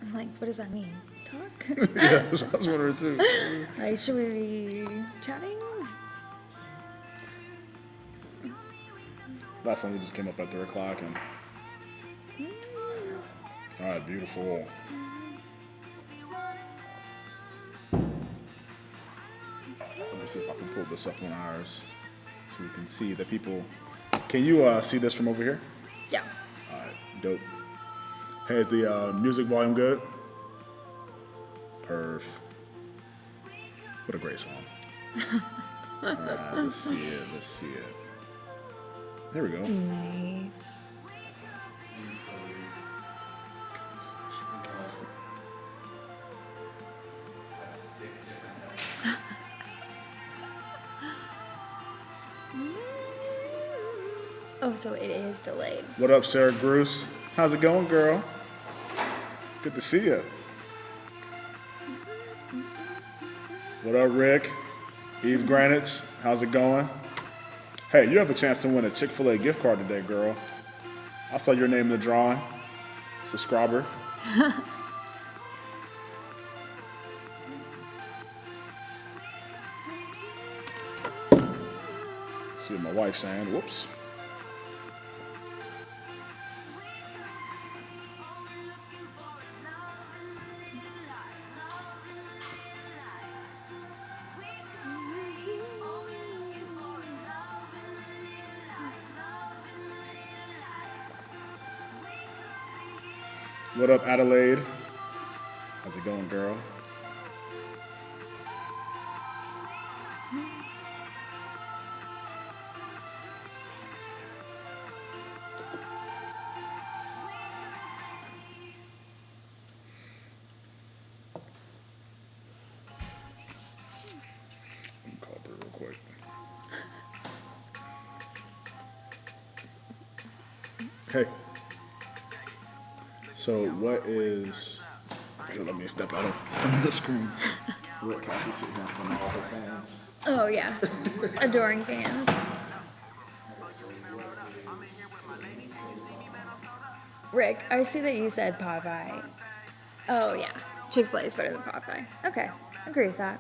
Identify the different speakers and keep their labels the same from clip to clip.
Speaker 1: I'm like, what does that mean? Talk?
Speaker 2: Yeah, I was wondering too.
Speaker 1: Like, should we be chatting?
Speaker 2: Last time we just came up at 3 o'clock and. Alright, beautiful. Let me see if I can pull this up on ours so we can see the people. Can you see this from over here?
Speaker 1: Yeah.
Speaker 2: Alright, dope. Hey, is the music volume good? Perf. What a great song. Alright, let's see it. Let's see it. There we go.
Speaker 1: Nice. Oh, so it is delayed.
Speaker 2: What up, Sarah Bruce? How's it going, girl? Good to see you. What up, Rick? Eve Granitz, how's it going? Hey, you have a chance to win a Chick-fil-A gift card today, girl. I saw your name in the drawing. Subscriber. See what my wife's saying. Whoops. What up, Adelaide? How's it going, girl? Let me call her real quick. Hey. So what is? Okay, let me step out of the screen. Look, Cassie sitting here in front of all her fans.
Speaker 1: Oh, yeah. Adoring fans. Rick, I see that you said Popeye. Oh, yeah. Chick-fil-A is better than Popeye. Okay. Agree with that.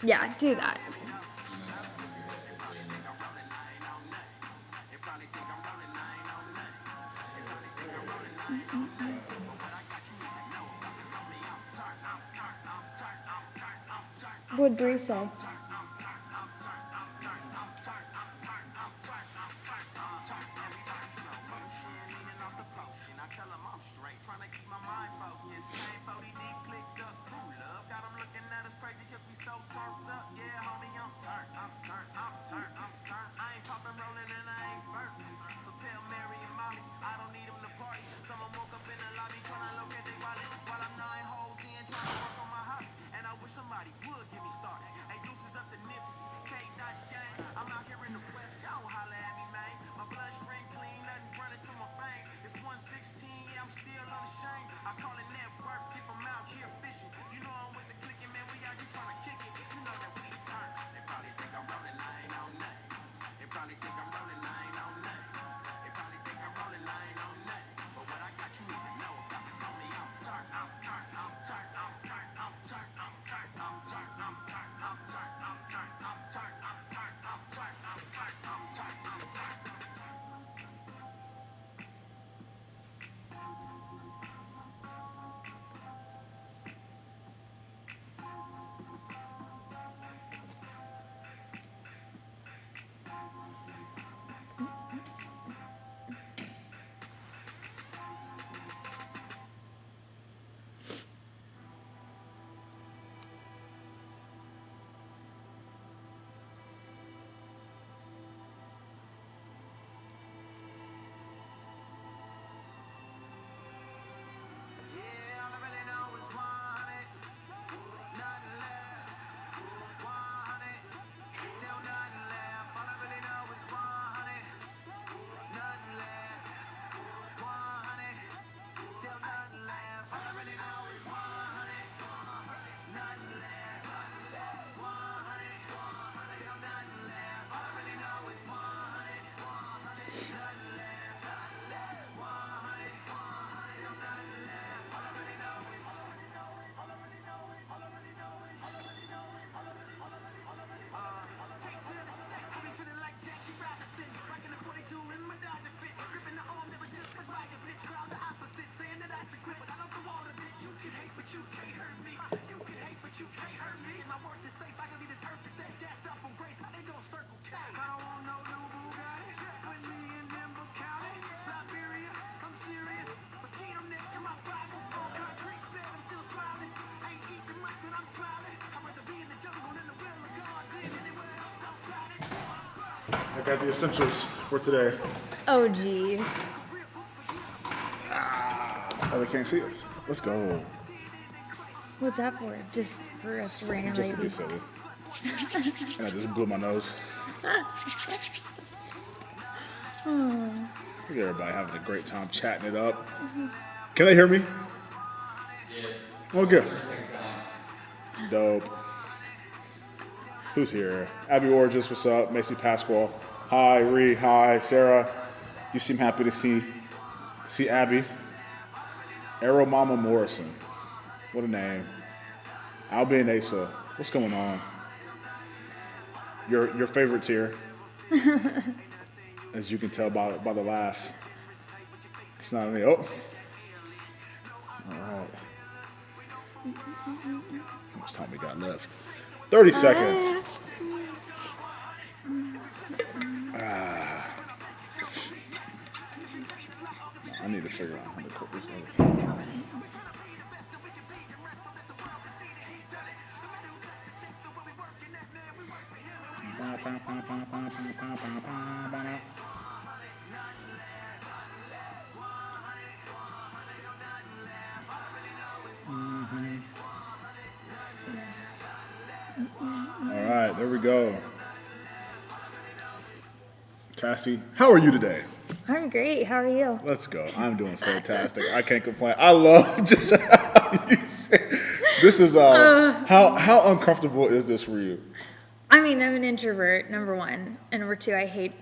Speaker 1: Yeah, do that. What'd Bree say?
Speaker 2: Got the essentials for today.
Speaker 1: Oh, geez.
Speaker 2: Oh, they can't see us. Let's go.
Speaker 1: What's that for? Just for us randomly.
Speaker 2: Just to be silly. And I just blew my nose. Look at everybody having a great time chatting it up. Can they hear me? Yeah. Oh, good. Dope. Who's here? Abby Origis, what's up? Macy Pasquale. Hi, Ree. Hi, Sarah. You seem happy to see Abby. Arrow Mama Morrison. What a name. Albie and Asa. What's going on? Your favorites here. As you can tell by the laugh. It's not me. Oh. All right. How much time we got left? 30 seconds. I need to figure out how to cook this other. All right, there we go. Cassie, how are you today?
Speaker 1: I'm great. How are you?
Speaker 2: Let's go. I'm doing fantastic. I can't complain. I love just how you say. This is how uncomfortable is this for you?
Speaker 1: I mean, I'm an introvert, number one, and number two, I hate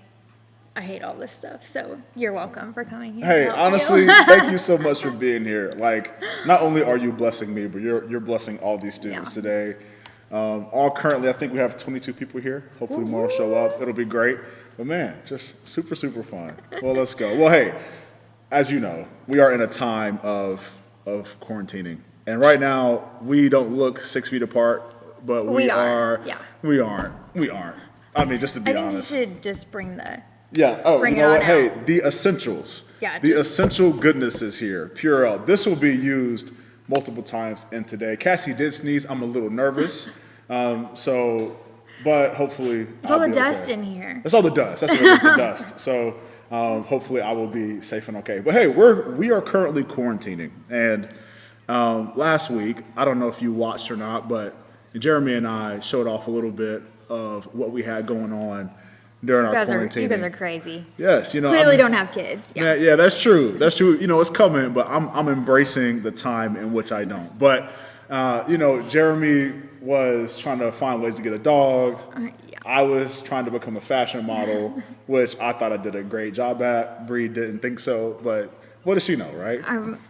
Speaker 1: all this stuff. So you're welcome for coming here.
Speaker 2: Hey, honestly, thank you so much for being here. Like, not only are you blessing me, but you're blessing all these students today. All currently, I think we have 22 people here. Hopefully more will show up. It'll be great. But man, just super, super fun. Well, let's go. Well, hey, as you know, we are in a time of quarantining. And right now, we don't look 6 feet apart, but we are. Yeah. We aren't. I mean, just to be honest.
Speaker 1: I think you should just bring the...
Speaker 2: Yeah. Oh, you know what? Hey, the essentials.
Speaker 1: Yeah.
Speaker 2: The essential goodness is here. Purell. This will be used multiple times in today. Cassie did sneeze. I'm a little nervous. But hopefully
Speaker 1: it's all the dust in here.
Speaker 2: It's all the dust. That's what it is, the dust. So hopefully I will be safe and okay. But hey, we are currently quarantining. And last week, I don't know if you watched or not, but Jeremy and I showed off a little bit of what we had going on during our quarantine.
Speaker 1: You guys are crazy.
Speaker 2: Yes,
Speaker 1: clearly don't have kids.
Speaker 2: Yeah, that's true. That's true. It's coming, but I'm embracing the time in which I don't. But Jeremy was trying to find ways to get a dog. I was trying to become a fashion model, which I thought I did a great job at. Bree didn't think so, but what does she know, right?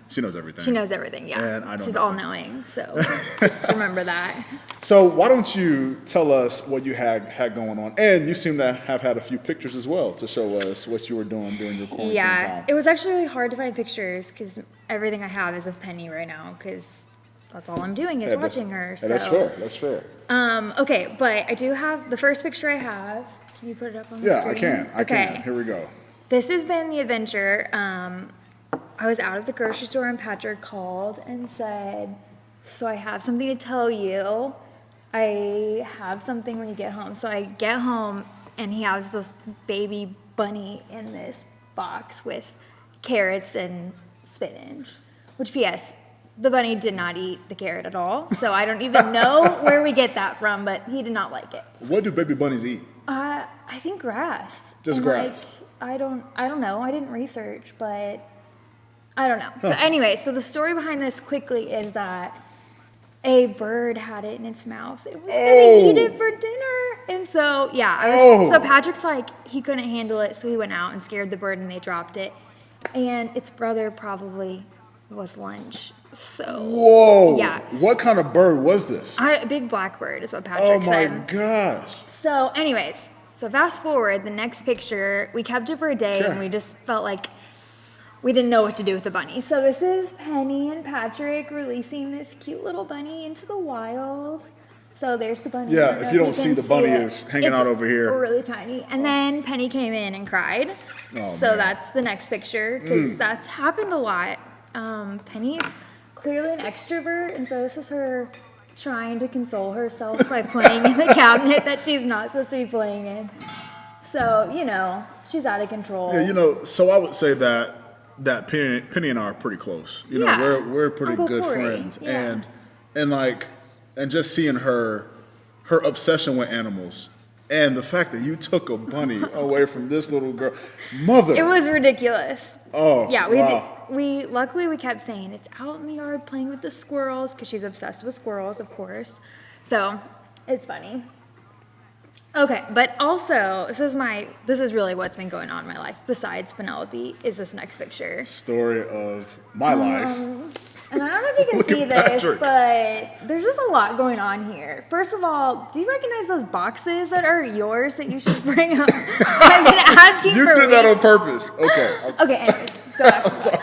Speaker 2: She knows everything.
Speaker 1: She knows everything, yeah.
Speaker 2: And I don't
Speaker 1: She's all-knowing, so just remember that.
Speaker 2: So why don't you tell us what you had going on? And you seem to have had a few pictures as well to show us what you were doing during your quarantine time.
Speaker 1: It was actually really hard to find pictures because everything I have is of Penny right now because that's all I'm doing is watching her. So.
Speaker 2: That's fair.
Speaker 1: Okay, but I do have the first picture I have. Can you put it up on the screen?
Speaker 2: Yeah, I can. Here we go.
Speaker 1: This has been the adventure. I was out at the grocery store and Patrick called and said, so I have something to tell you. I have something when you get home. So I get home and he has this baby bunny in this box with carrots and spinach, which P.S., the bunny did not eat the carrot at all, so I don't even know where we get that from, but he did not like it.
Speaker 2: What do baby bunnies eat?
Speaker 1: I think grass.
Speaker 2: Just grass?
Speaker 1: I don't know. I didn't research, but I don't know. Huh. So anyway, so the story behind this quickly is that a bird had it in its mouth. It was going to eat it for dinner. And so, so Patrick's like, he couldn't handle it, so he went out and scared the bird and they dropped it. And its brother probably was lunch. So
Speaker 2: whoa! Yeah. What kind of bird was this?
Speaker 1: A big black bird is what Patrick said.
Speaker 2: Oh my gosh!
Speaker 1: So, anyways, fast forward, the next picture, we kept it for a day, and we just felt like we didn't know what to do with the bunny. So this is Penny and Patrick releasing this cute little bunny into the wild. So there's the bunny.
Speaker 2: Yeah, if you don't see, the bunny is hanging out over here.
Speaker 1: Really tiny. And then Penny came in and cried. So that's the next picture, because that's happened a lot. Penny's clearly an extrovert, and so this is her trying to console herself by playing in the cabinet that she's not supposed to be playing in. So, you know, she's out of control.
Speaker 2: Yeah, you know, so I would say that Penny and I are pretty close. You know,
Speaker 1: Yeah.
Speaker 2: we're pretty
Speaker 1: Uncle
Speaker 2: good
Speaker 1: Corey.
Speaker 2: friends.
Speaker 1: Yeah.
Speaker 2: And just seeing her obsession with animals and the fact that you took a bunny away from this little girl. Mother.
Speaker 1: It was ridiculous.
Speaker 2: Oh,
Speaker 1: Yeah,
Speaker 2: wow.
Speaker 1: we luckily we kept saying it's out in the yard playing with the squirrels because she's obsessed with squirrels, of course. So it's funny. Okay, but also this is really what's been going on in my life besides Penelope is this next picture.
Speaker 2: Story of my life.
Speaker 1: And I don't know if you can
Speaker 2: Look
Speaker 1: see
Speaker 2: at
Speaker 1: this,
Speaker 2: Patrick.
Speaker 1: but there's just a lot going on here. First of all, do you recognize those boxes that are yours that you should bring up? I've been asking
Speaker 2: You
Speaker 1: for
Speaker 2: did that
Speaker 1: weeks.
Speaker 2: on purpose. Okay.
Speaker 1: Okay, anyways, go back to
Speaker 2: I'm sorry.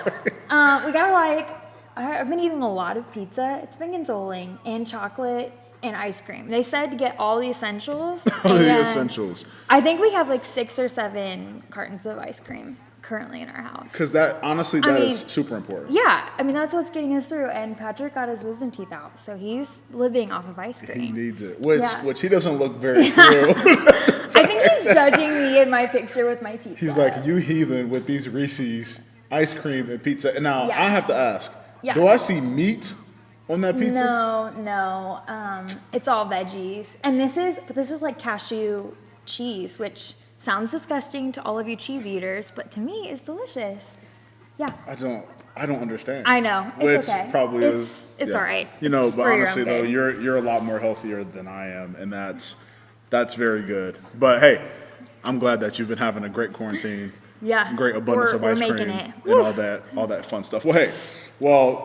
Speaker 1: that. We got I've been eating a lot of pizza. It's been consoling, and chocolate and ice cream. They said to get all the essentials.
Speaker 2: All the
Speaker 1: and
Speaker 2: essentials.
Speaker 1: I think we have like 6 or 7 cartons of ice cream currently in our house.
Speaker 2: Because that is super important.
Speaker 1: Yeah, I mean, that's what's getting us through. And Patrick got his wisdom teeth out, so he's living off of ice
Speaker 2: He
Speaker 1: cream.
Speaker 2: needs it,
Speaker 1: Yeah.
Speaker 2: which he doesn't look very thrilled.
Speaker 1: I think he's judging me in my picture with my pizza.
Speaker 2: He's like, you heathen with these Reese's ice cream and pizza. And now
Speaker 1: Yeah.
Speaker 2: I have to ask,
Speaker 1: Yeah.
Speaker 2: do I see meat on that pizza?
Speaker 1: No. It's all veggies. And this is like cashew cheese, which sounds disgusting to all of you cheese eaters, but to me is delicious. Yeah.
Speaker 2: I don't understand.
Speaker 1: I know. It's
Speaker 2: Which
Speaker 1: okay.
Speaker 2: probably
Speaker 1: It's all right.
Speaker 2: You know,
Speaker 1: It's
Speaker 2: but
Speaker 1: for your
Speaker 2: honestly
Speaker 1: own
Speaker 2: though,
Speaker 1: good.
Speaker 2: you're a lot more healthier than I am, and that's very good. But hey, I'm glad that you've been having a great quarantine.
Speaker 1: Yeah.
Speaker 2: Great abundance of
Speaker 1: We're
Speaker 2: ice cream
Speaker 1: making it.
Speaker 2: and all that fun stuff. Well, hey,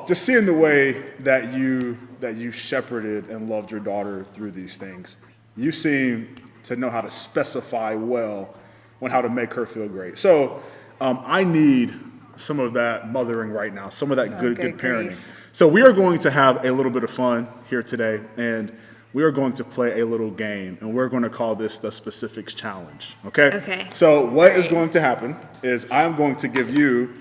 Speaker 2: just seeing the way that you shepherded and loved your daughter through these things, you seem to know how to specify well on how to make her feel great. So I need some of that mothering right now, some of that good
Speaker 1: good
Speaker 2: parenting.
Speaker 1: grief.
Speaker 2: So we are going to have a little bit of fun here today, and we are going to play a little game, and we're going to call this the Specifics Challenge, okay?
Speaker 1: Okay.
Speaker 2: So what is
Speaker 1: Great.
Speaker 2: going to happen is I'm going to give you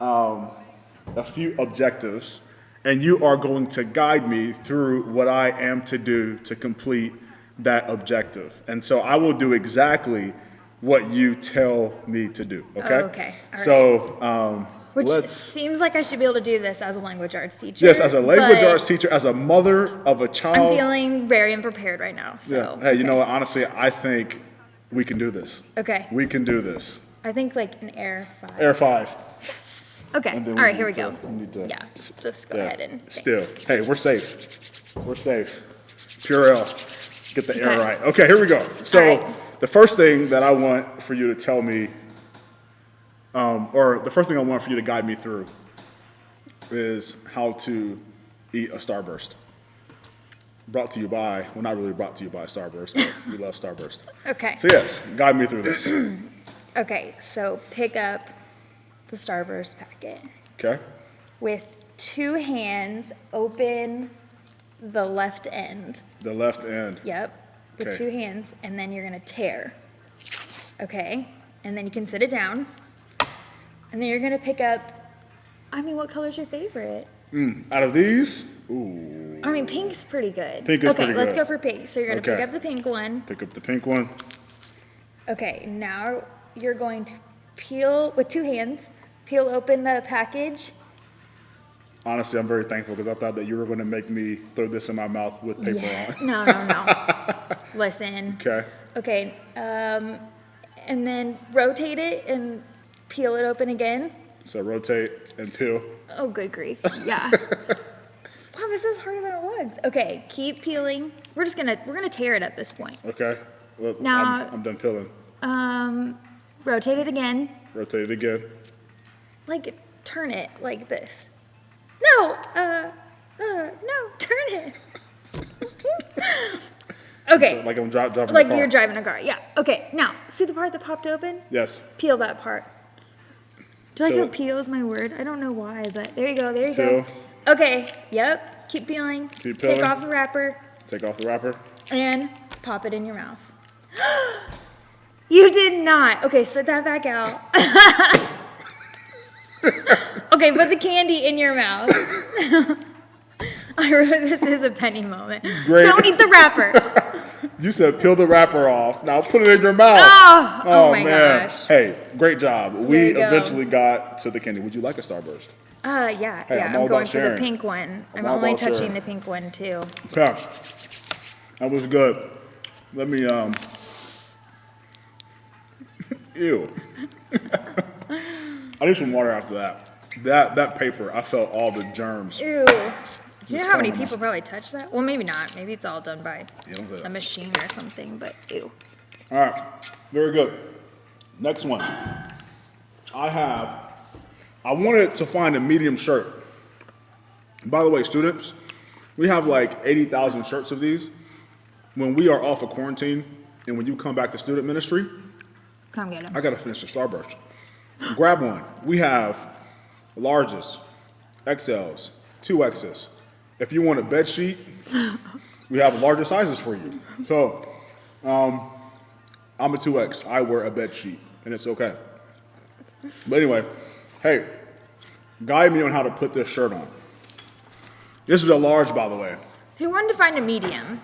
Speaker 2: a few objectives, and you are going to guide me through what I am to do to complete that objective. And so I will do exactly what you tell me to do, okay?
Speaker 1: Oh, okay. All right.
Speaker 2: So
Speaker 1: Which
Speaker 2: let's...
Speaker 1: seems like I should be able to do this as a language arts teacher.
Speaker 2: Yes, as a language
Speaker 1: but
Speaker 2: arts teacher, as a mother of a child.
Speaker 1: I'm feeling very unprepared right now. So,
Speaker 2: Yeah. Hey, you know what? Honestly, I think we can do this.
Speaker 1: Okay.
Speaker 2: We can do this.
Speaker 1: I think like an air 5.
Speaker 2: Air 5.
Speaker 1: Okay.
Speaker 2: And then
Speaker 1: All right,
Speaker 2: need
Speaker 1: here we
Speaker 2: to-
Speaker 1: go.
Speaker 2: we need to-
Speaker 1: Yeah. Just go
Speaker 2: Yeah.
Speaker 1: ahead and.
Speaker 2: Still.
Speaker 1: thanks.
Speaker 2: Hey, we're safe. We're safe. Purell. Get the air
Speaker 1: Okay.
Speaker 2: right. Okay, here we go. So
Speaker 1: All right.
Speaker 2: the first thing that I want for you to tell me, or the first thing I want for you to guide me through is how to eat a Starburst. Brought to you by, well, not really brought to you by Starburst, but we love Starburst.
Speaker 1: Okay.
Speaker 2: So yes, guide me through this.
Speaker 1: Okay. So pick up the Starburst packet
Speaker 2: Okay?
Speaker 1: with 2 hands. Open the left end.
Speaker 2: The left end.
Speaker 1: Yep. With
Speaker 2: Okay.
Speaker 1: 2 hands, and then you're gonna tear. Okay. And then you can sit it down. And then you're gonna pick up. I mean, what color's your favorite?
Speaker 2: Out of these, ooh,
Speaker 1: I mean, pink's pretty good.
Speaker 2: Pink is
Speaker 1: okay,
Speaker 2: pretty
Speaker 1: let's
Speaker 2: good.
Speaker 1: go for pink. So you're gonna pick
Speaker 2: Okay.
Speaker 1: up the pink one.
Speaker 2: pick up the pink one.
Speaker 1: Okay, now you're going to peel with 2 hands. Peel open the package.
Speaker 2: Honestly, I'm very thankful because I thought that you were going to make me throw this in my mouth with paper on.
Speaker 1: No. Listen.
Speaker 2: Okay.
Speaker 1: Okay, and then rotate it and peel it open again.
Speaker 2: So rotate and peel.
Speaker 1: Oh, good grief. Yeah. Wow, this is harder than it was. Okay, keep peeling. We're gonna tear it at this point.
Speaker 2: Okay. Well,
Speaker 1: Now-
Speaker 2: I'm done peeling.
Speaker 1: Rotate it again.
Speaker 2: Rotate it again.
Speaker 1: Like, turn it like this. No, no, turn it. Okay,
Speaker 2: Like I'm driving
Speaker 1: like
Speaker 2: a car.
Speaker 1: you're driving a car. Yeah. Okay, now, see the part that popped open?
Speaker 2: Yes.
Speaker 1: Peel that part. Do you like
Speaker 2: Peel
Speaker 1: how
Speaker 2: it.
Speaker 1: peel is my word? I don't know why, but there you go, there you
Speaker 2: Peel.
Speaker 1: go. Okay, yep, keep peeling.
Speaker 2: Keep
Speaker 1: Take
Speaker 2: peeling.
Speaker 1: off the wrapper
Speaker 2: Take off the wrapper.
Speaker 1: and pop it in your mouth. You did not. Okay, spit that back out. Okay, put the candy in your mouth. I wrote this is a penny moment.
Speaker 2: Great.
Speaker 1: Don't eat the wrapper.
Speaker 2: You said peel the wrapper off. Now put it in your mouth.
Speaker 1: Oh my gosh.
Speaker 2: Hey, great job.
Speaker 1: There
Speaker 2: We
Speaker 1: you go.
Speaker 2: eventually got to the candy. Would you like a Starburst?
Speaker 1: Yeah.
Speaker 2: Hey, I'm
Speaker 1: I'm
Speaker 2: all
Speaker 1: going
Speaker 2: about
Speaker 1: for the
Speaker 2: sharing.
Speaker 1: pink one. I'm
Speaker 2: all
Speaker 1: only
Speaker 2: about
Speaker 1: touching
Speaker 2: sharing.
Speaker 1: the pink one too.
Speaker 2: Okay. That was good. Let me, ew. I need some water after that. That paper, I felt all the germs.
Speaker 1: Ew. Do you know how many
Speaker 2: coming.
Speaker 1: people probably touch that? Well, maybe not. Maybe it's all done by
Speaker 2: You don't
Speaker 1: a machine or something, but ew.
Speaker 2: All right, very good. Next one. I wanted to find a medium shirt. And by the way, students, we have like 80,000 shirts of these. When we are off of quarantine and when you come back to student ministry,
Speaker 1: Come get them.
Speaker 2: I gotta finish the Starburst. Grab one. We have larges, XLs, 2Xs. If you want a bed sheet, we have larger sizes for you. So, I'm a 2X. I wear a bed sheet, and it's okay. But anyway, hey, guide me on how to put this shirt on. This is a large, by the way.
Speaker 1: He wanted to find a medium,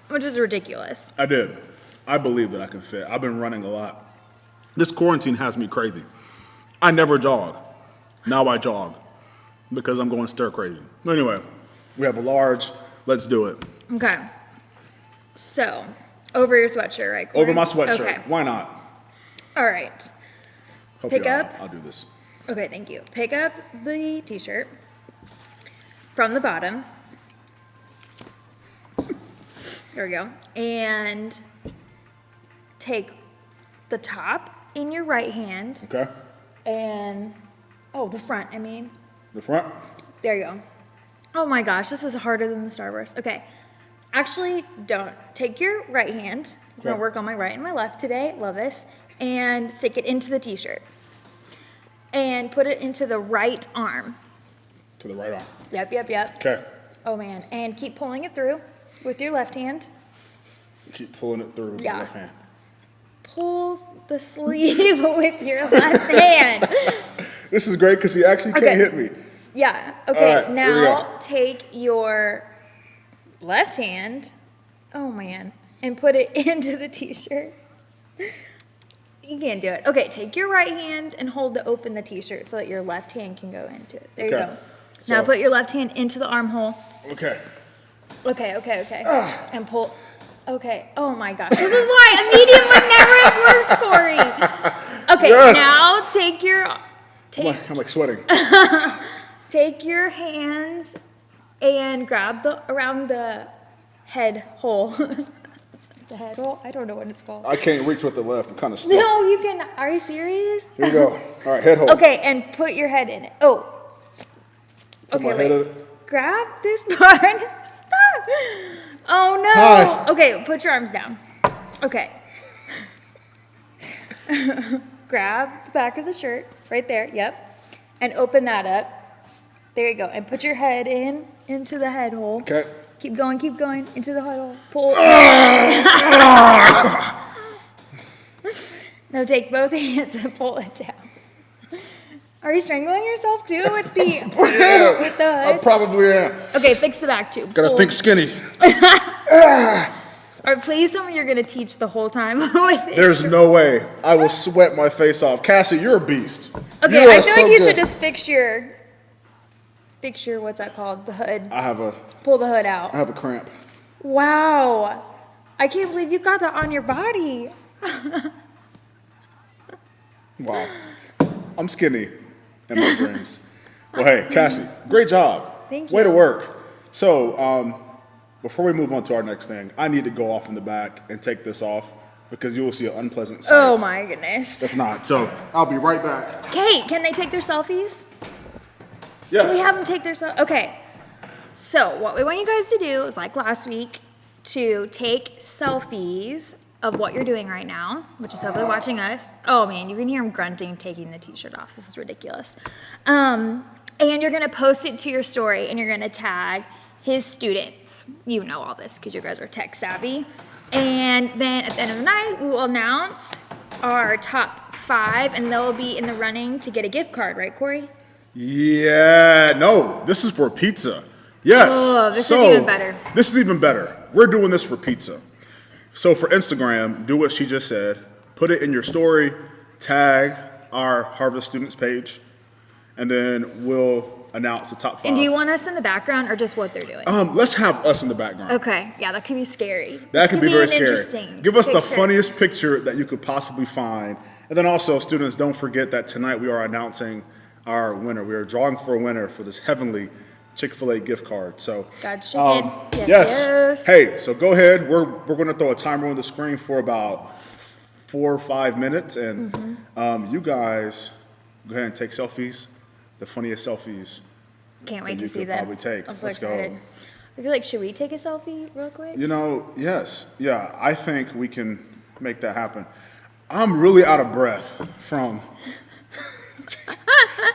Speaker 1: which is ridiculous.
Speaker 2: I did. I believe that I can fit. I've been running a lot. This quarantine has me crazy. I never jog. Now I jog because I'm going stir crazy. Anyway, we have a large. Let's do it.
Speaker 1: Okay. So, over your sweatshirt, right? Corey?
Speaker 2: Over my sweatshirt.
Speaker 1: Okay.
Speaker 2: Why not?
Speaker 1: All right.
Speaker 2: Hope
Speaker 1: Pick
Speaker 2: you're
Speaker 1: up.
Speaker 2: I'll do this.
Speaker 1: Okay, thank you. Pick up the t-shirt from the bottom. There we go. And take the top in your right hand
Speaker 2: Okay.
Speaker 1: and, the front, I mean.
Speaker 2: The front.
Speaker 1: There you go. Oh my gosh, this is harder than the Starburst. Okay. Actually, don't. Take your right hand. I'm going
Speaker 2: Okay.
Speaker 1: to work on my right and my left today. Love this. And stick it into the t-shirt. And put it into the right arm.
Speaker 2: To the right arm.
Speaker 1: Yep.
Speaker 2: Okay.
Speaker 1: Oh man. And keep pulling it through with your left hand.
Speaker 2: Keep pulling it through with
Speaker 1: Yeah.
Speaker 2: the left hand.
Speaker 1: Pull the sleeve with your left hand.
Speaker 2: This is great because you actually can't
Speaker 1: Okay.
Speaker 2: hit me.
Speaker 1: Yeah. Okay.
Speaker 2: All right, here we
Speaker 1: Now
Speaker 2: go.
Speaker 1: take your left hand. Oh man. And put it into the t-shirt. You can't do it. Okay. Take your right hand and hold to open the t-shirt so that your left hand can go into it. There you
Speaker 2: Okay.
Speaker 1: go.
Speaker 2: So-
Speaker 1: Now put your left hand into the armhole.
Speaker 2: Okay.
Speaker 1: Okay. And pull. Okay. Oh my gosh. This is why a medium would never have worked, Corey. Okay.
Speaker 2: Yes.
Speaker 1: Now take your
Speaker 2: I'm like sweating.
Speaker 1: take your hands and grab around the head hole. The head hole? I don't know what it's called.
Speaker 2: I can't reach with the left. I'm kind of stuck.
Speaker 1: No, you can. Are you serious?
Speaker 2: Here we go. All right, head hold.
Speaker 1: Okay, and put your head in it. Oh.
Speaker 2: Put my
Speaker 1: Okay,
Speaker 2: head
Speaker 1: wait.
Speaker 2: in it.
Speaker 1: Grab this part. Stop. Oh no.
Speaker 2: Hi.
Speaker 1: Okay, put your arms down. Okay. Grab the back of the shirt right there. Yep. And open that up. There you go. And put your head into the head hole.
Speaker 2: Okay.
Speaker 1: Keep going into the head hole. Pull. Now take both hands and pull it down. Are you strangling yourself too with the with the
Speaker 2: I
Speaker 1: hood?
Speaker 2: probably am.
Speaker 1: Okay, fix the back too.
Speaker 2: Gotta
Speaker 1: Pull.
Speaker 2: think skinny.
Speaker 1: All right, please tell me you're gonna teach the whole time with it.
Speaker 2: There's no way. I will sweat my face off. Cassie, you're a beast.
Speaker 1: Okay,
Speaker 2: You
Speaker 1: I
Speaker 2: are
Speaker 1: feel
Speaker 2: so
Speaker 1: like you
Speaker 2: good.
Speaker 1: should just fix your what's that called? The hood.
Speaker 2: I have
Speaker 1: Pull the hood out.
Speaker 2: a cramp.
Speaker 1: Wow. I can't believe you got that on your body.
Speaker 2: Wow. I'm skinny in my dreams. Well, hey, Cassie, great job.
Speaker 1: Thank
Speaker 2: Way to
Speaker 1: you.
Speaker 2: work. So, before we move on to our next thing, I need to go off in the back and take this off because you will see an unpleasant sight.
Speaker 1: Oh my goodness.
Speaker 2: If not, so I'll be right back.
Speaker 1: Kate, can they take their selfies?
Speaker 2: Yes.
Speaker 1: Can we have them take their selfies? Okay. So what we want you guys to do is like last week to take selfies of what you're doing right now, which is hopefully watching us. Oh man, you can hear him grunting taking the t-shirt off. This is ridiculous. And you're gonna post it to your story and you're gonna tag his students. You know all this because you guys are tech savvy. And then at the end of the night, we will announce our top 5 and they'll be in the running to get a gift card, right, Corey?
Speaker 2: Yeah, no, this is for pizza. Yes.
Speaker 1: Oh, this is even better.
Speaker 2: This is even better. We're doing this for pizza. So for Instagram, do what she just said. Put it in your story, tag our Harvest Students page, and then we'll announce the top 5.
Speaker 1: And do you want us in the background or just what they're doing?
Speaker 2: Let's have us in the background.
Speaker 1: Okay, yeah, that could be scary.
Speaker 2: That could be very scary.
Speaker 1: Interesting
Speaker 2: Give us the
Speaker 1: picture.
Speaker 2: funniest picture that you could possibly find. And then also, students, don't forget that tonight we are announcing our winner. We are drawing for a winner for this heavenly Chick-fil-A gift card. So,
Speaker 1: God chicken.
Speaker 2: yes. Hey, so go ahead. We're going to throw a timer on the screen for about 4 or 5 minutes, and you guys go ahead and take selfies. The funniest selfies.
Speaker 1: Can't wait to
Speaker 2: you
Speaker 1: see
Speaker 2: could
Speaker 1: that.
Speaker 2: probably take.
Speaker 1: I'm so
Speaker 2: Let's
Speaker 1: excited.
Speaker 2: go.
Speaker 1: I feel like, should we take a selfie real quick?
Speaker 2: You know, yes, yeah. I think we can make that happen. I'm really out of breath from.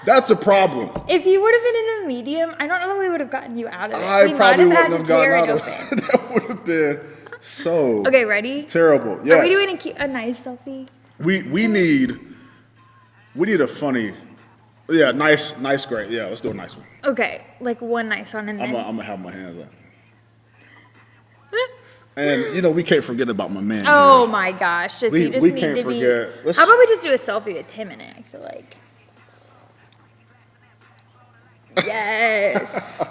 Speaker 2: That's a problem.
Speaker 1: If you would have been in a medium, I don't know that we would have gotten you out of it.
Speaker 2: I
Speaker 1: We
Speaker 2: probably
Speaker 1: might
Speaker 2: wouldn't
Speaker 1: have had
Speaker 2: have
Speaker 1: to
Speaker 2: gotten
Speaker 1: tear
Speaker 2: out
Speaker 1: it
Speaker 2: of it.
Speaker 1: open.
Speaker 2: That would have been so
Speaker 1: Okay, ready?
Speaker 2: terrible. Yes.
Speaker 1: Are we doing a nice selfie?
Speaker 2: We need a funny, nice, great. Yeah, let's do a nice one.
Speaker 1: Okay, like one nice one and
Speaker 2: I'm
Speaker 1: then.
Speaker 2: gonna have my hands up. And you know we can't forget about my man.
Speaker 1: Oh
Speaker 2: here.
Speaker 1: my gosh!
Speaker 2: We
Speaker 1: You just need
Speaker 2: can't
Speaker 1: to be.
Speaker 2: forget. Let's-
Speaker 1: How about we just do a selfie with him in it? I feel like. Yes.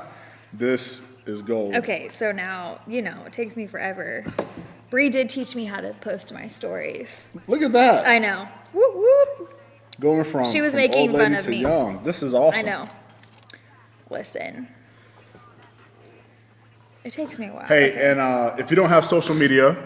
Speaker 2: This is gold.
Speaker 1: Okay, so now it takes me forever. Bree did teach me how to post my stories.
Speaker 2: Look at that.
Speaker 1: I know. Whoop whoop.
Speaker 2: Going from
Speaker 1: She was
Speaker 2: from
Speaker 1: making
Speaker 2: old lady
Speaker 1: fun of
Speaker 2: to
Speaker 1: me.
Speaker 2: young. This is awesome.
Speaker 1: I know. Listen. It takes me a while.
Speaker 2: Hey,
Speaker 1: Okay.
Speaker 2: and if you don't have social media,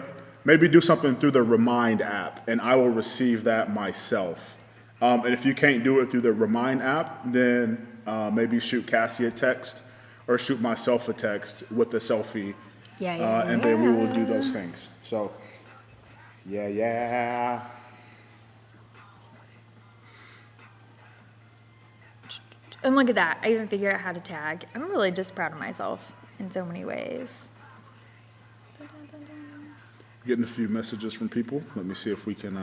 Speaker 2: maybe do something through the Remind app, and I will receive that myself. And if you can't do it through the Remind app, then maybe shoot Cassie a text or shoot myself a text with a selfie, and then we will do those things. So, yeah.
Speaker 1: And look at that. I even figured out how to tag. I'm really just proud of myself in so many ways.
Speaker 2: Getting a few messages from people. Let me see if we can.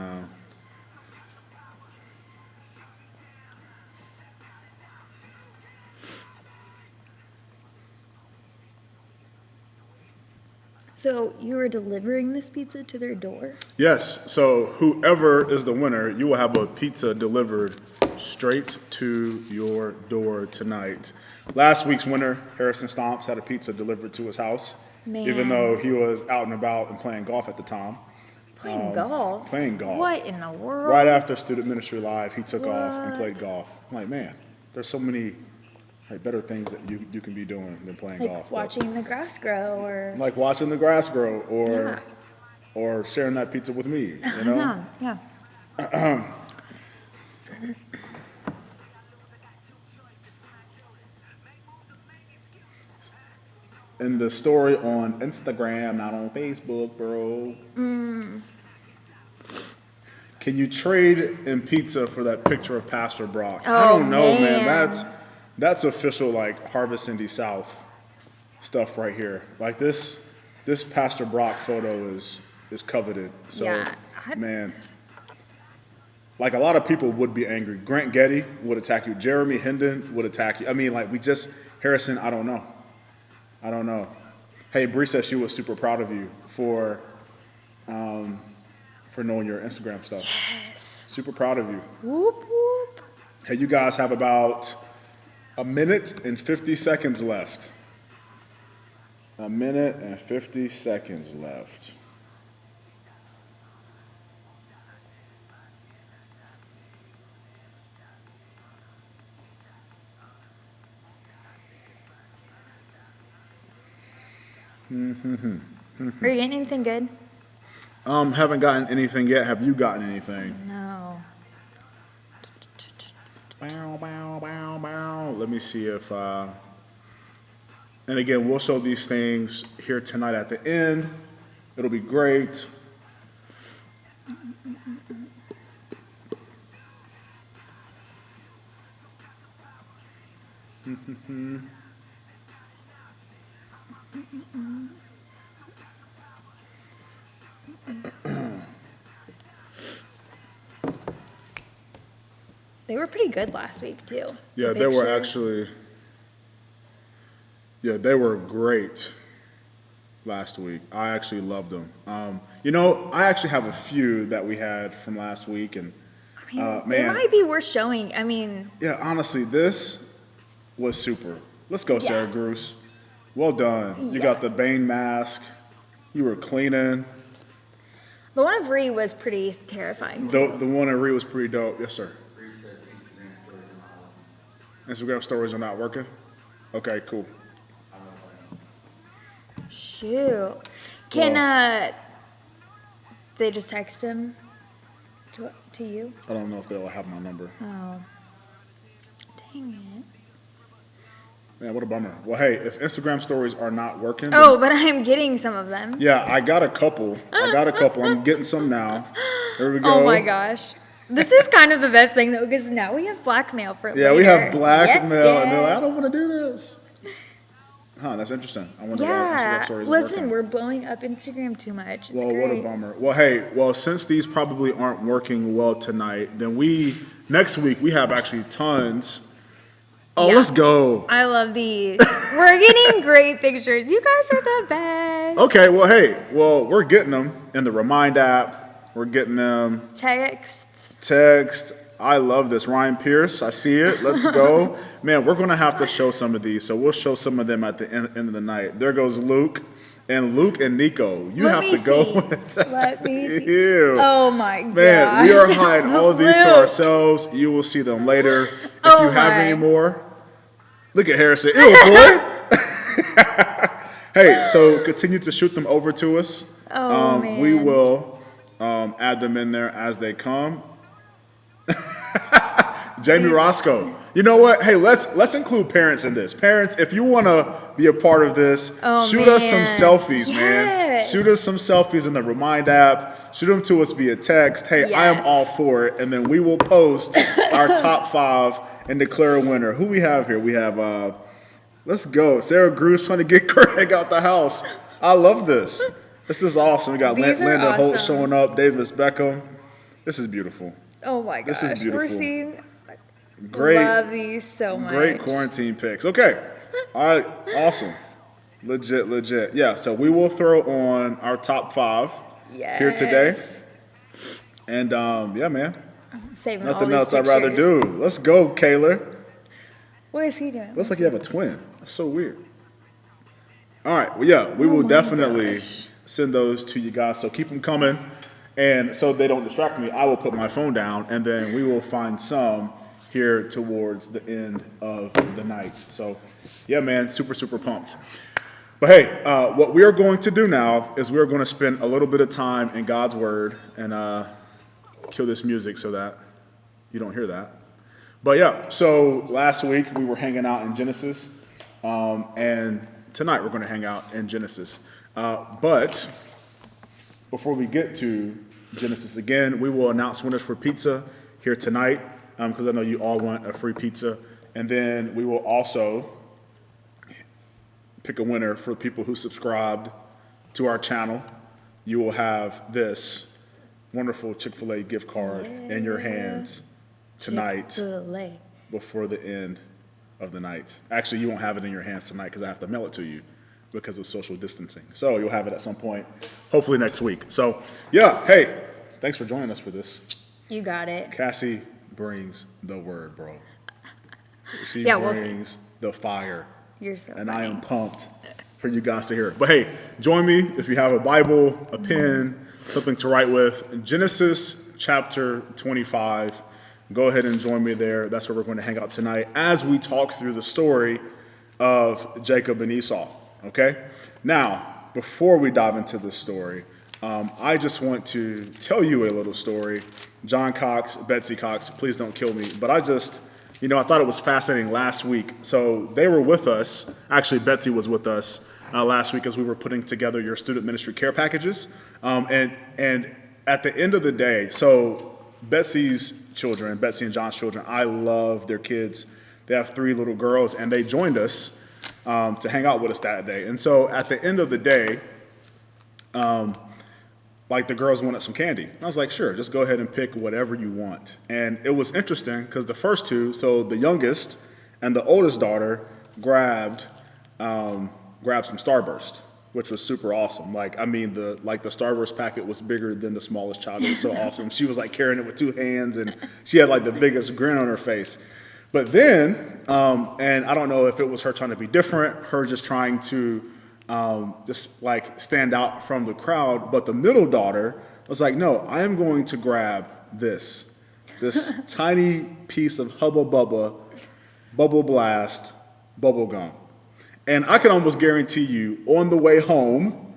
Speaker 1: So you were delivering this pizza to their door?
Speaker 2: Yes. So whoever is the winner, you will have a pizza delivered straight to your door tonight. Last week's winner, Harrison Stomps, had a pizza delivered to his house, even though he was out and about and playing golf at the time.
Speaker 1: Playing golf?
Speaker 2: Playing golf.
Speaker 1: What in the world?
Speaker 2: Right after Student Ministry Live, he took off and played golf. I'm like, man, there's so many better things that you can be doing than playing
Speaker 1: Like
Speaker 2: golf.
Speaker 1: watching the grass grow or...
Speaker 2: Like watching the grass grow or sharing that pizza with me, you know?
Speaker 1: Yeah.
Speaker 2: And the story on Instagram, not on Facebook, bro. Can you trade in pizza for that picture of Pastor Brock? I don't know, man. That's official like Harvest Indy South stuff right here. Like this Pastor Brock photo is coveted. So
Speaker 1: Yeah,
Speaker 2: man. Like a lot of people would be angry. Grant Getty would attack you. Jeremy Hendon would attack you. I mean, like Harrison, I don't know. Hey, Bree said she was super proud of you for knowing your Instagram stuff.
Speaker 1: Yes.
Speaker 2: Super proud of you.
Speaker 1: Whoop, whoop.
Speaker 2: Hey, you guys have about a minute and 50 seconds left. A minute and 50 seconds left.
Speaker 1: Are you getting anything good?
Speaker 2: Haven't gotten anything yet. Have you gotten anything?
Speaker 1: No.
Speaker 2: Bow, bow, bow, bow. Let me see if, and again, we'll show these things here tonight at the end. It'll be great.
Speaker 1: They were pretty good last week, too.
Speaker 2: Yeah,
Speaker 1: The
Speaker 2: they were
Speaker 1: pictures.
Speaker 2: actually, yeah, they were great. last week. I actually loved them. I actually have a few that we had from last week, and
Speaker 1: I mean, they
Speaker 2: man,
Speaker 1: might be worth showing. I mean,
Speaker 2: yeah, honestly, this was super. Let's go, Sarah
Speaker 1: Yeah.
Speaker 2: Bruce. Well done. You
Speaker 1: Yeah.
Speaker 2: got the Bane mask. You were cleaning.
Speaker 1: the one of Ree was pretty terrifying.
Speaker 2: The one in Ree was pretty dope. Yes, sir. Instagram stories are not working? Okay, cool.
Speaker 1: Shoot. Can they just text him to you?
Speaker 2: I don't know if they'll have my number.
Speaker 1: Oh. Dang it.
Speaker 2: Man, what a bummer. Well, hey, if Instagram stories are not working,
Speaker 1: Oh, but I'm getting some of them.
Speaker 2: yeah, I got a couple. I'm getting some now. There we go.
Speaker 1: Oh my gosh. This is kind of the best thing though, because now we have blackmail for
Speaker 2: Yeah,
Speaker 1: later.
Speaker 2: we have blackmail,
Speaker 1: Yep,
Speaker 2: and they're like,
Speaker 1: yeah.
Speaker 2: I don't want to do this. Huh, that's interesting. I wonder why Instagram
Speaker 1: Yeah.
Speaker 2: stories are
Speaker 1: Listen,
Speaker 2: working.
Speaker 1: we're blowing up Instagram too much. It's
Speaker 2: Well,
Speaker 1: great.
Speaker 2: what a bummer. Well, hey, since these probably aren't working well tonight, then next week, we have actually tons. Oh,
Speaker 1: Yeah.
Speaker 2: let's go.
Speaker 1: I love these. We're getting great pictures. You guys are the best.
Speaker 2: Okay, we're getting them in the Remind app. We're getting them
Speaker 1: Texts.
Speaker 2: text. I love this. Ryan Pierce, I see it. Let's go. Man, we're going to have to show some of these, so we'll show some of them at the end of the night. There goes Luke. And Luke and Nico, you
Speaker 1: Let
Speaker 2: have
Speaker 1: me
Speaker 2: to go
Speaker 1: see.
Speaker 2: with that.
Speaker 1: Let me see.
Speaker 2: Ew.
Speaker 1: Oh my god.
Speaker 2: Man, we are hiding all of these to ourselves. You will see them later. If
Speaker 1: Oh
Speaker 2: you have
Speaker 1: my.
Speaker 2: any more, look at Harrison. Ew, boy. Hey, so continue to shoot them over to us.
Speaker 1: Oh, man.
Speaker 2: We will add them in there as they come. Jamie Roscoe. You know what? Hey, let's include parents in this. Parents, if you want to be a part of this,
Speaker 1: Oh,
Speaker 2: shoot us some
Speaker 1: man.
Speaker 2: selfies, man.
Speaker 1: Yes.
Speaker 2: Shoot us some selfies in the Remind app. Shoot them to us via text. Hey, I am
Speaker 1: Yes.
Speaker 2: all for it. And then we will post our top 5 and declare a winner. Who we have here? We have, let's go. Sarah Gru's trying to get Craig out the house. I love this. This is awesome. We got
Speaker 1: These are
Speaker 2: Landon Holt
Speaker 1: awesome.
Speaker 2: showing up, Davis Beckham. This is beautiful.
Speaker 1: Oh my gosh.
Speaker 2: This is beautiful.
Speaker 1: We're seeing.
Speaker 2: Great.
Speaker 1: Love these so much.
Speaker 2: Great quarantine picks. Okay. All right. Awesome. Legit. Yeah. So we will throw on our top 5 here today.
Speaker 1: Yes.
Speaker 2: And yeah, man.
Speaker 1: Saving
Speaker 2: Nothing
Speaker 1: all
Speaker 2: else
Speaker 1: these
Speaker 2: I'd rather
Speaker 1: pictures.
Speaker 2: do. Let's go, Kayla.
Speaker 1: What is he doing?
Speaker 2: Looks like you have a twin. That's so weird. All right. Well, yeah, we will
Speaker 1: my
Speaker 2: definitely
Speaker 1: gosh.
Speaker 2: send those to you guys. So keep them coming. And so they don't distract me, I will put my phone down and then we will find some here towards the end of the night. So yeah, man, super pumped. But hey, what we are going to do now is we are going to spend a little bit of time in God's Word and kill this music so that you don't hear that. But yeah, so last week we were hanging out in Genesis, and tonight we're going to hang out in Genesis. But before we get to Genesis again, we will announce winners for pizza here tonight, because I know you all want a free pizza. And then we will also pick a winner for people who subscribed to our channel. You will have this wonderful Chick-fil-A gift card in your hands tonight
Speaker 1: Chick-fil-A.
Speaker 2: before the end of the night. Actually, you won't have it in your hands tonight because I have to mail it to you because of social distancing. So you'll have it at some point, hopefully next week. So yeah, hey, thanks for joining us for this.
Speaker 1: You got it.
Speaker 2: Cassie brings the word, bro. She
Speaker 1: Yeah, we'll see.
Speaker 2: brings the fire.
Speaker 1: You're so
Speaker 2: And
Speaker 1: funny.
Speaker 2: I am pumped for you guys to hear it. But hey, join me if you have a Bible, a pen, something to write with. Genesis chapter 25. Go ahead and join me there. That's where we're going to hang out tonight as we talk through the story of Jacob and Esau. Okay? Now, before we dive into the story, I just want to tell you a little story. John Cox, Betsy Cox, please don't kill me. But I thought it was fascinating last week. So they were with us. Actually, Betsy was with us last week as we were putting together your student ministry care packages. And at the end of the day, so Betsy's children, Betsy and John's children, I love their kids. They have 3 little girls, and they joined us to hang out with us that day. And so at the end of the day, the girls wanted some candy. I was like, sure, just go ahead and pick whatever you want. And it was interesting because the first 2, so the youngest and the oldest daughter grabbed some Starburst. which was super awesome. Like, I mean, the Starburst packet was bigger than the smallest child. It was so awesome. She was like carrying it with 2 hands, and she had like the biggest grin on her face. But then, and I don't know if it was her trying to be different, her just trying to just like stand out from the crowd, but the middle daughter was like, no, I am going to grab this tiny piece of Hubba Bubba Bubble Blast bubble gum. And I can almost guarantee you on the way home,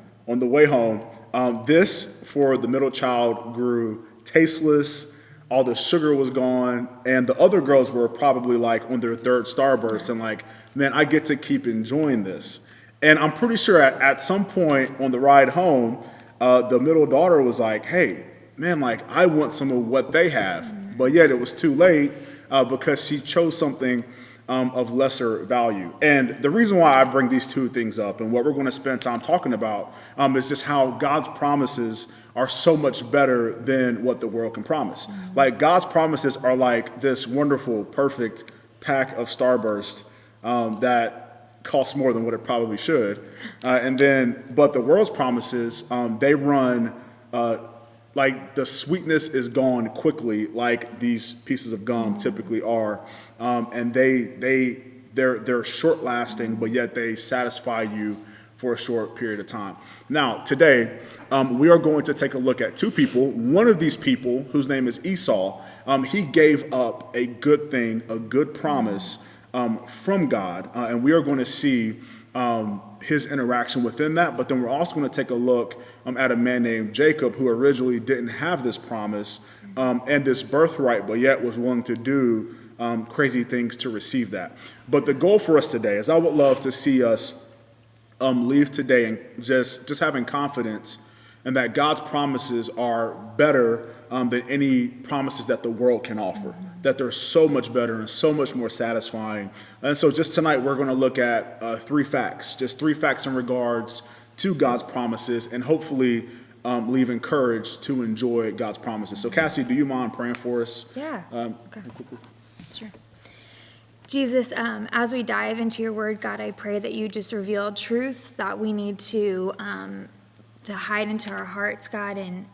Speaker 2: this for the middle child grew tasteless. All the sugar was gone, and the other girls were probably like on their 3rd Starburst and like, man, I get to keep enjoying this. And I'm pretty sure at some point on the ride home, the middle daughter was like, hey, man, like I want some of what they have. But yet it was too late because she chose something of lesser value. And the reason why I bring these two things up and what we're going to spend time talking about is just how God's promises are so much better than what the world can promise. Like God's promises are like this wonderful, perfect pack of Starburst that costs more than what it probably should. But the world's promises, they run like the sweetness is gone quickly, like these pieces of gum typically are, and they're short lasting, but yet they satisfy you for a short period of time. Now, today, we are going to take a look at 2 people. One of these people, whose name is Esau, he gave up a good thing, a good promise from God, and we are going to see his interaction within that. But then we're also going to take a look at a man named Jacob, who originally didn't have this promise and this birthright, but yet was willing to do crazy things to receive that. But the goal for us today is I would love to see us leave today and just having confidence and that God's promises are better than any promises that the world can offer, that they're so much better and so much more satisfying. And so just tonight, we're going to look at 3 facts, just 3 facts in regards to God's promises, and hopefully leave encouraged to enjoy God's promises. So Cassie, do you mind praying for us?
Speaker 1: Yeah. Okay. Quickly. Sure. Jesus, as we dive into your word, God, I pray that you just reveal truths that we need to hide into our hearts, God, and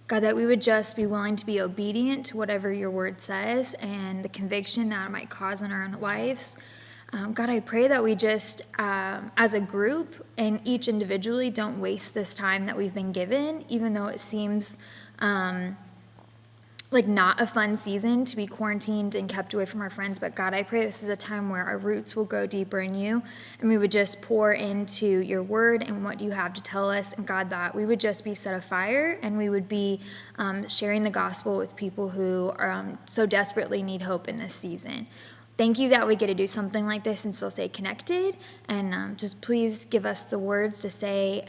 Speaker 1: God, that we would just be willing to be obedient to whatever your word says and the conviction that it might cause in our own lives. God, I pray that we just, as a group and each individually, don't waste this time that we've been given, even though it seems like not a fun season to be quarantined and kept away from our friends. But God, I pray this is a time where our roots will go deeper in you, and we would just pour into your word and what you have to tell us. And God, that we would just be set afire, and we would be sharing the gospel with people who so desperately need hope in this season. Thank you that we get to do something like this and still stay connected. And just please give us the words to say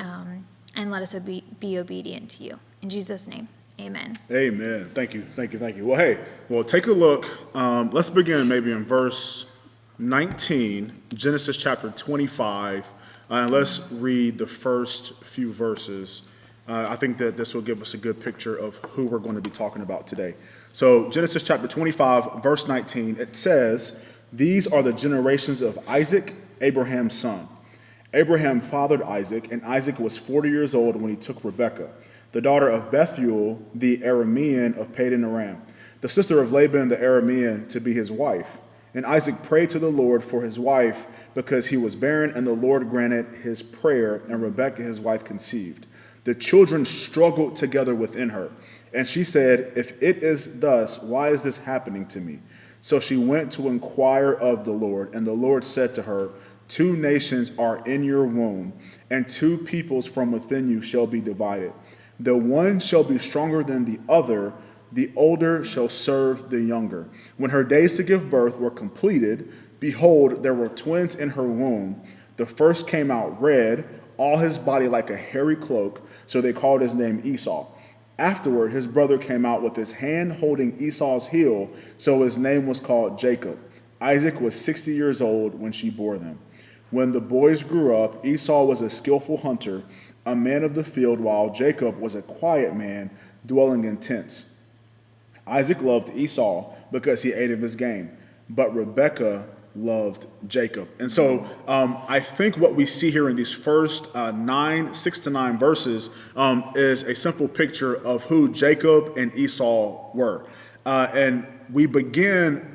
Speaker 1: and let us be obedient to you. In Jesus' name. Amen.
Speaker 2: Amen. Thank you. Well, take a look. Let's begin maybe in verse 19, Genesis chapter 25, and let's read the first few verses. I think that this will give us a good picture of who we're going to be talking about today. So Genesis chapter 25, verse 19, it says, "These are the generations of Isaac, Abraham's son. Abraham fathered Isaac, and Isaac was 40 years old when he took Rebekah, the daughter of Bethuel, the Aramean of Padan Aram, the sister of Laban the Aramean, to be his wife. And Isaac prayed to the Lord for his wife because he was barren, and the Lord granted his prayer, and Rebekah his wife conceived. The children struggled together within her, and she said, 'If it is thus, why is this happening to me?' So she went to inquire of the Lord, and the Lord said to her, 'Two nations are in your womb, and 2 peoples from within you shall be divided. The one shall be stronger than the other, the older shall serve the younger.' When her days to give birth were completed, behold, there were twins in her womb. The first came out red, all his body like a hairy cloak, so they called his name Esau. Afterward, his brother came out with his hand holding Esau's heel, so his name was called Jacob. Isaac was 60 years old when she bore them. When the boys grew up, Esau was a skillful hunter, a man of the field, while Jacob was a quiet man, dwelling in tents. Isaac loved Esau because he ate of his game, but Rebekah loved Jacob. And so I think what we see here in these first 6 to 9 verses is a simple picture of who Jacob and Esau were. And we begin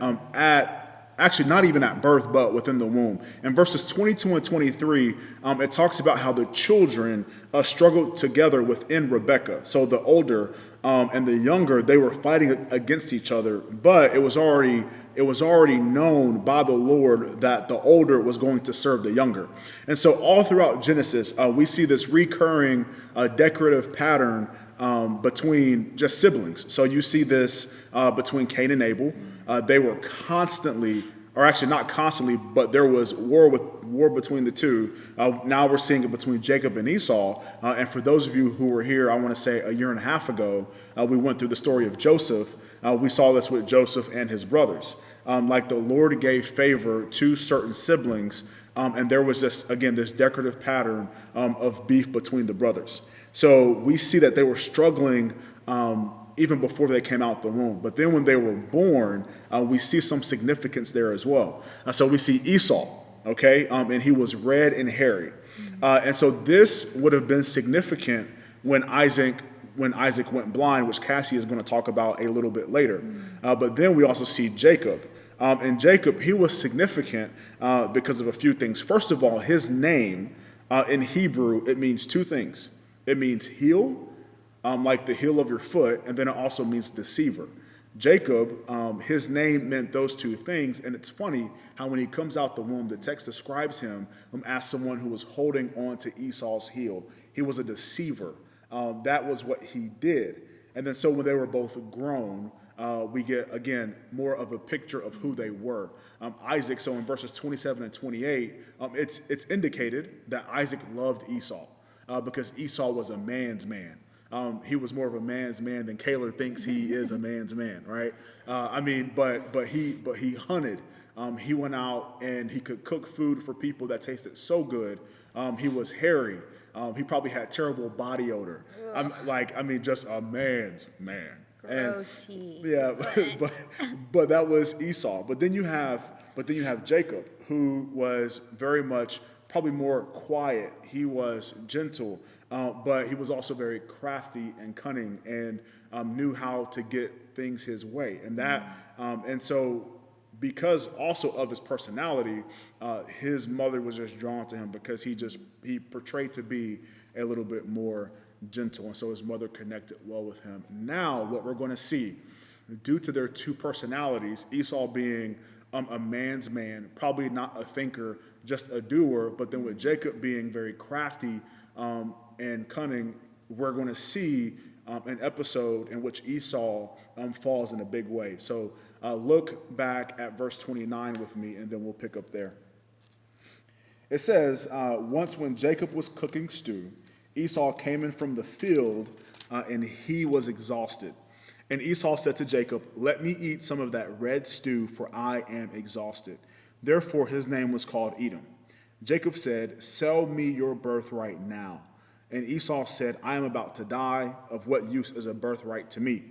Speaker 2: actually not even at birth, but within the womb. In verses 22 and 23, it talks about how the children struggled together within Rebekah. So the older and the younger, they were fighting against each other, but it was already known by the Lord that the older was going to serve the younger. And so all throughout Genesis, we see this recurring decorative pattern between just siblings. So you see this between Cain and Abel. They were constantly, or actually not constantly, but there was war between the two. Now we're seeing it between Jacob and Esau. And for those of you who were here, I want to say a year and a half ago, we went through the story of Joseph. We saw this with Joseph and his brothers. Like the Lord gave favor to certain siblings, and there was this decorative pattern of beef between the brothers. So we see that they were struggling even before they came out the womb. But then when they were born, we see some significance there as well. So we see Esau, okay, and he was red and hairy. And so this would have been significant when Isaac went blind, which Cassie is going to talk about a little bit later. But then we also see Jacob. And Jacob, he was significant because of a few things. First of all, his name in Hebrew, it means two things. It means heel, like the heel of your foot, and then it also means deceiver. Jacob, his name meant those two things, and it's funny how when he comes out the womb, the text describes him as someone who was holding on to Esau's heel. He was a deceiver. That was what he did. And then so when they were both grown, we get, again, more of a picture of who they were. Isaac, so in verses 27 and 28, it's indicated that Isaac loved Esau because Esau was a man's man. He was more of a man's man than Kaler thinks he is a man's man, right? But he hunted. He went out and he could cook food for people that tasted so good. He was hairy. He probably had terrible body odor. Just a man's man.
Speaker 1: Protein.
Speaker 2: Yeah, but that was Esau. But then you have Jacob, who was very much probably more quiet. He was gentle, but he was also very crafty and cunning and knew how to get things his way. And so because also of his personality, his mother was just drawn to him because he portrayed to be a little bit more gentle, and so his mother connected well with him. Now, what we're going to see, due to their two personalities, Esau being a man's man, probably not a thinker, just a doer, but then with Jacob being very crafty and cunning, we're going to see an episode in which Esau falls in a big way. So look back at verse 29 with me, and then we'll pick up there. It says, once when Jacob was cooking stew, Esau came in from the field, and he was exhausted. And Esau said to Jacob, "Let me eat some of that red stew, for I am exhausted." Therefore his name was called Edom. Jacob said, "Sell me your birthright now." And Esau said, "I am about to die. Of what use is a birthright to me?"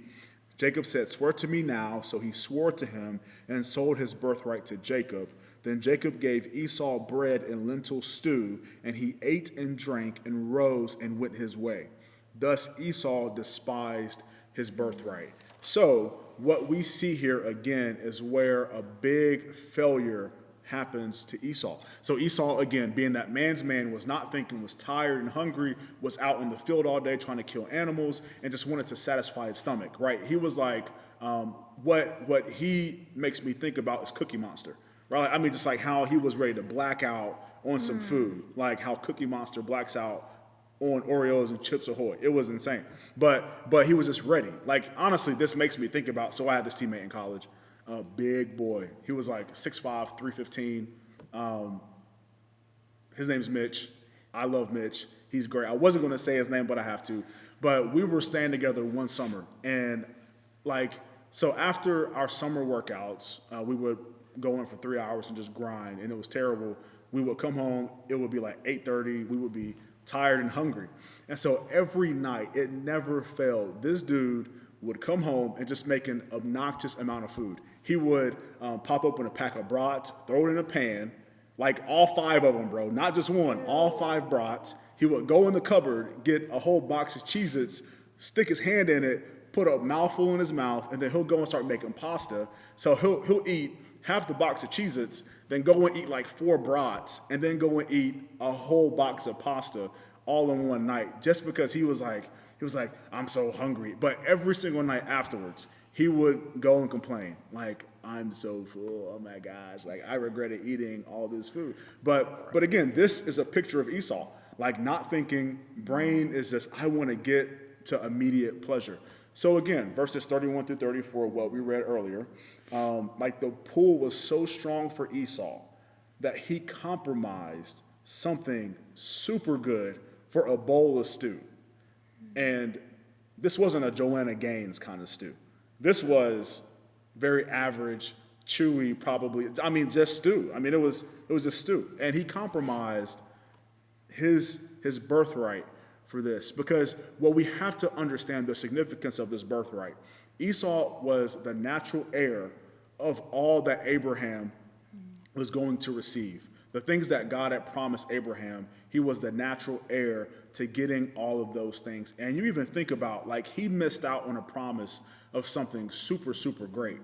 Speaker 2: Jacob said, "Swear to me now." So he swore to him and sold his birthright to Jacob. Then Jacob gave Esau bread and lentil stew, and he ate and drank and rose and went his way. Thus Esau despised his birthright. So what we see here again is where a big failure happens to Esau. So Esau, again, being that man's man, was not thinking, was tired and hungry, was out in the field all day trying to kill animals, and just wanted to satisfy his stomach, right? He was like, what he makes me think about is Cookie Monster. Right? Just like how he was ready to black out on some food, like how Cookie Monster blacks out on Oreos and Chips Ahoy. It was insane. But he was just ready. Like, honestly, this makes me think about, so I had this teammate in college, a big boy. He was like 6'5", 315. His name's Mitch. I love Mitch. He's great. I wasn't going to say his name, but I have to. But we were staying together one summer. And so after our summer workouts, we would go in for 3 hours and just grind, and it was terrible. We would come home, it would be like 8:30, we would be tired and hungry. And so every night, it never failed, this dude would come home and just make an obnoxious amount of food. He would pop open a pack of brats, throw it in a pan, like all 5 of them, bro, not just one, all 5 brats. He would go in the cupboard, get a whole box of Cheez-Its, stick his hand in it, put a mouthful in his mouth, and then he'll go and start making pasta. So he'll eat half the box of Cheez-Its, then go and eat like 4 brats, and then go and eat a whole box of pasta all in one night, just because he was like, I'm so hungry. But every single night afterwards, he would go and complain, like, I'm so full, oh my gosh, like I regretted eating all this food. But again, this is a picture of Esau, like not thinking, brain is just, I want to get to immediate pleasure. So again, verses 31 through 34, what we read earlier, like the pull was so strong for Esau that he compromised something super good for a bowl of stew. And this wasn't a Joanna Gaines kind of stew. This was very average, chewy, probably, just stew. It was a stew. And he compromised his birthright for this, because we have to understand the significance of this birthright. Esau was the natural heir of all that Abraham was going to receive. The things that God had promised Abraham, he was the natural heir to getting all of those things. And you even think about, like, he missed out on a promise of something super, super great.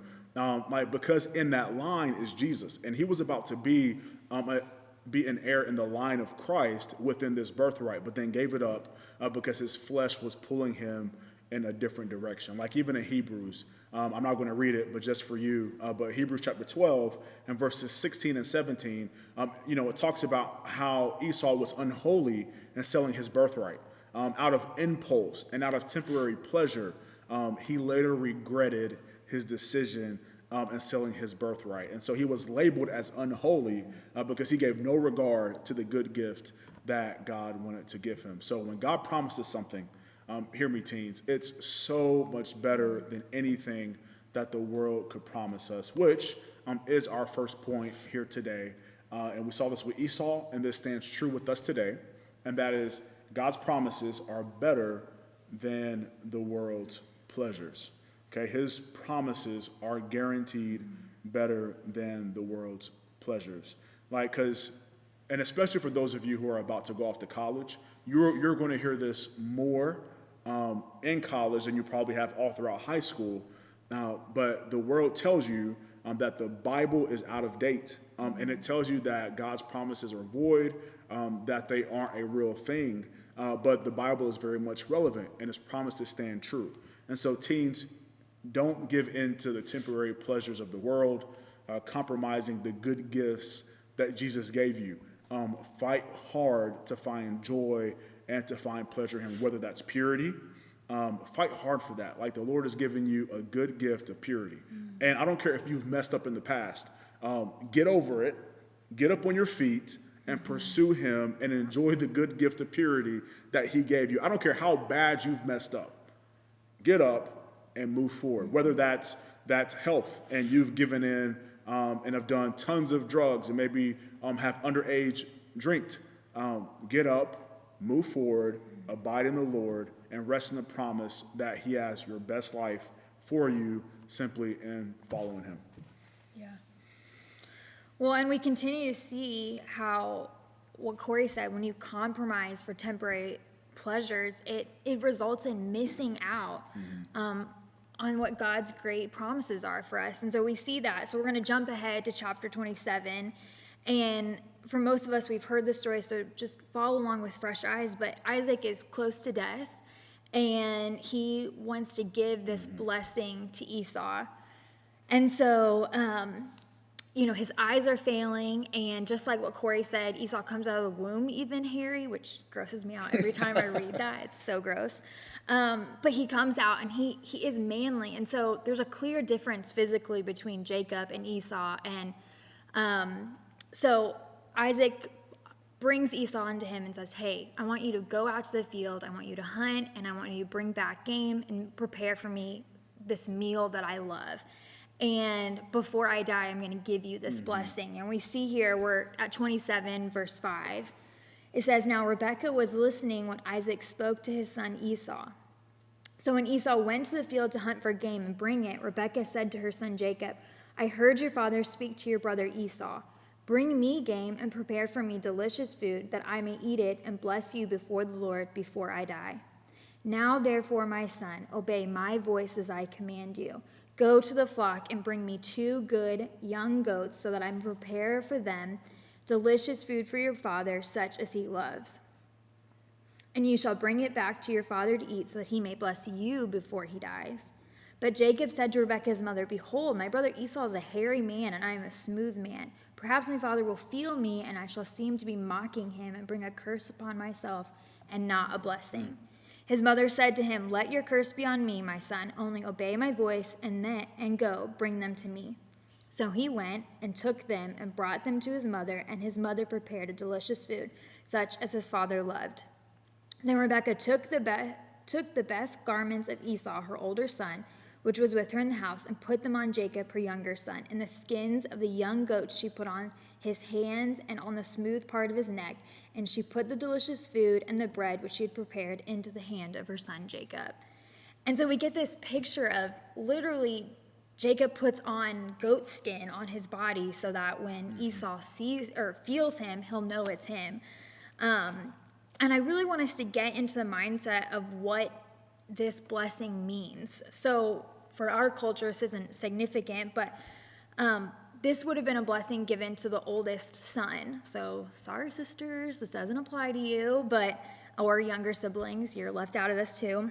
Speaker 2: Because in that line is Jesus, and he was about to be an heir in the line of Christ within this birthright, but then gave it up because his flesh was pulling him in a different direction. Like even in Hebrews, I'm not going to read it, but just for you, but Hebrews chapter 12 and verses 16 and 17, it talks about how Esau was unholy in selling his birthright. Out of impulse and out of temporary pleasure, he later regretted his decision in selling his birthright. And so he was labeled as unholy because he gave no regard to the good gift that God wanted to give him. So when God promises something, hear me, teens, it's so much better than anything that the world could promise us, which is our first point here today. And we saw this with Esau, and this stands true with us today. And that is, God's promises are better than the world's pleasures. Okay, his promises are guaranteed better than the world's pleasures. And especially for those of you who are about to go off to college, you're going to hear this more in college than you probably have all throughout high school. But the world tells you that the Bible is out of date, and it tells you that God's promises are void, that they aren't a real thing. But the Bible is very much relevant, and its promises stand true. And so, teens, don't give in to the temporary pleasures of the world, compromising the good gifts that Jesus gave you. Fight hard to find joy and to find pleasure in him, whether that's purity. Fight hard for that. Like the Lord has given you a good gift of purity. And I don't care if you've messed up in the past. Get over it, get up on your feet, and pursue him and enjoy the good gift of purity that he gave you. I don't care how bad you've messed up. Get up and move forward, whether that's health and you've given in and have done tons of drugs and maybe have underage drinked. Get up, move forward, abide in the Lord, and rest in the promise that he has your best life for you simply in following him.
Speaker 1: Yeah. Well, and we continue to see how what Corey said, when you compromise for temporary pleasures, it results in missing out on what God's great promises are for us. And so we see that. So we're going to jump ahead to chapter 27. And for most of us, we've heard this story, so just follow along with fresh eyes. But Isaac is close to death, and he wants to give this blessing to Esau. And so, his eyes are failing, and just like what Corey said, Esau comes out of the womb even hairy, which grosses me out every time I read that. It's so gross. But he comes out, and he is manly. And so there's a clear difference physically between Jacob and Esau. And so Isaac brings Esau into him and says, hey, I want you to go out to the field. I want you to hunt, and I want you to bring back game and prepare for me this meal that I love. And before I die, I'm going to give you this blessing. And we see here, we're at 27, verse 5. It says, now Rebekah was listening when Isaac spoke to his son Esau. So when Esau went to the field to hunt for game and bring it, Rebekah said to her son Jacob, I heard your father speak to your brother Esau. Bring me game and prepare for me delicious food, that I may eat it and bless you before the Lord before I die. Now, therefore, my son, obey my voice as I command you. Go to the flock and bring me 2 good young goats, so that I may prepare for them delicious food for your father, such as he loves. And you shall bring it back to your father to eat, so that he may bless you before he dies. But Jacob said to Rebekah his mother, Behold, my brother Esau is a hairy man, and I am a smooth man. Perhaps my father will feel me, and I shall seem to be mocking him, and bring a curse upon myself, and not a blessing. His mother said to him, Let your curse be on me, my son. Only obey my voice, and go, bring them to me. So he went and took them and brought them to his mother, and his mother prepared a delicious food, such as his father loved. Then Rebekah took the best garments of Esau, her older son, which was with her in the house, and put them on Jacob, her younger son. And the skins of the young goats she put on his hands and on the smooth part of his neck. And she put the delicious food and the bread which she had prepared into the hand of her son Jacob. And so we get this picture of literally Jacob puts on goat skin on his body so that when Esau sees or feels him, he'll know it's him. And I really want us to get into the mindset of what this blessing means. So for our culture, this isn't significant, but this would have been a blessing given to the oldest son. So sorry, sisters, this doesn't apply to you, or younger siblings, you're left out of this too.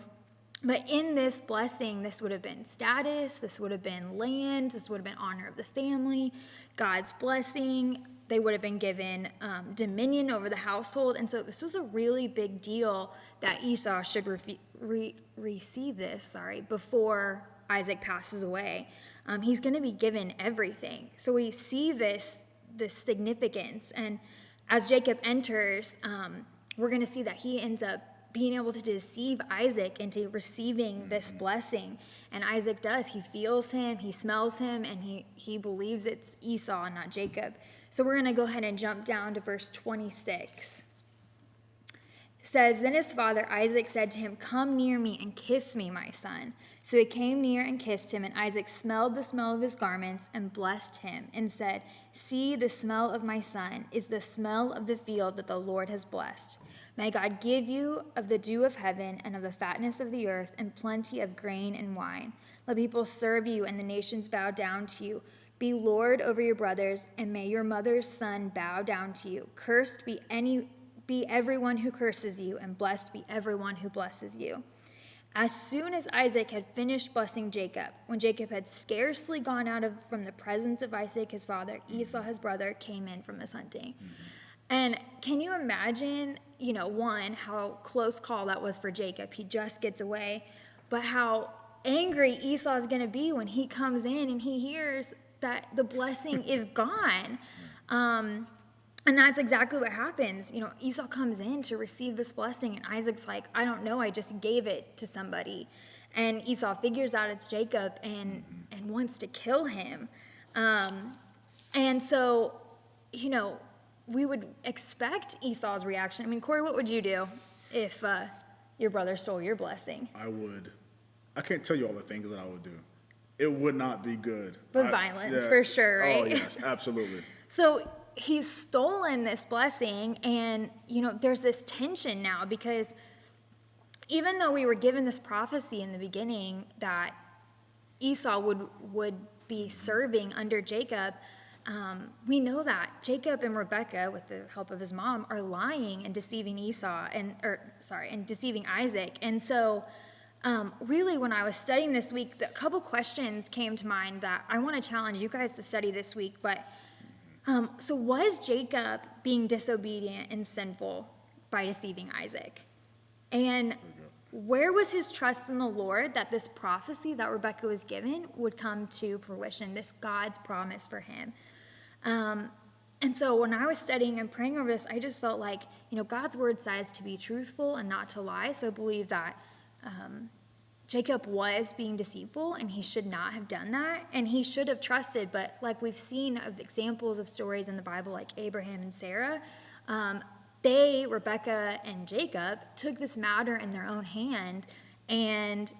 Speaker 1: But in this blessing, this would have been status, this would have been land, this would have been honor of the family, God's blessing. They would have been given dominion over the household. And so this was a really big deal that Esau should receive this, before Isaac passes away. He's going to be given everything. So we see this significance. And as Jacob enters, we're going to see that he ends up being able to deceive Isaac into receiving this blessing. And Isaac does. He feels him, he smells him, and he believes it's Esau and not Jacob. So we're going to go ahead and jump down to verse 26. It says, Then his father Isaac said to him, Come near me and kiss me, my son. So he came near and kissed him, and Isaac smelled the smell of his garments and blessed him and said, See, the smell of my son is the smell of the field that the Lord has blessed. May God give you of the dew of heaven and of the fatness of the earth and plenty of grain and wine. Let people serve you and the nations bow down to you. Be Lord over your brothers, and may your mother's son bow down to you. Cursed be everyone who curses you, and blessed be everyone who blesses you. As soon as Isaac had finished blessing Jacob, when Jacob had scarcely gone out from the presence of Isaac his father, Esau his brother came in from his hunting. And can you imagine, one, how close call that was for Jacob? He just gets away. But how angry Esau is going to be when he comes in and he hears that the blessing is gone. And that's exactly what happens. Esau comes in to receive this blessing, and Isaac's like, I don't know, I just gave it to somebody. And Esau figures out it's Jacob and wants to kill him. And so, we would expect Esau's reaction. I mean, Corey, what would you do if your brother stole your blessing?
Speaker 2: I can't tell you all the things that I would do. It would not be good.
Speaker 1: But violence, for sure, right?
Speaker 2: Oh, yes, absolutely.
Speaker 1: So he's stolen this blessing, and, there's this tension now, because even though we were given this prophecy in the beginning that Esau would be serving under Jacob, we know that Jacob and Rebekah, with the help of his mom, are lying and deceiving and deceiving Isaac. And so really, when I was studying this week, a couple questions came to mind that I want to challenge you guys to study this week. But so was Jacob being disobedient and sinful by deceiving Isaac? And where was his trust in the Lord that this prophecy that Rebekah was given would come to fruition, this God's promise for him? And so when I was studying and praying over this, I just felt like, God's word says to be truthful and not to lie. So I believe that Jacob was being deceitful, and he should not have done that, and he should have trusted. But like we've seen of examples of stories in the Bible, like Abraham and Sarah, Rebekah and Jacob, took this matter in their own hand and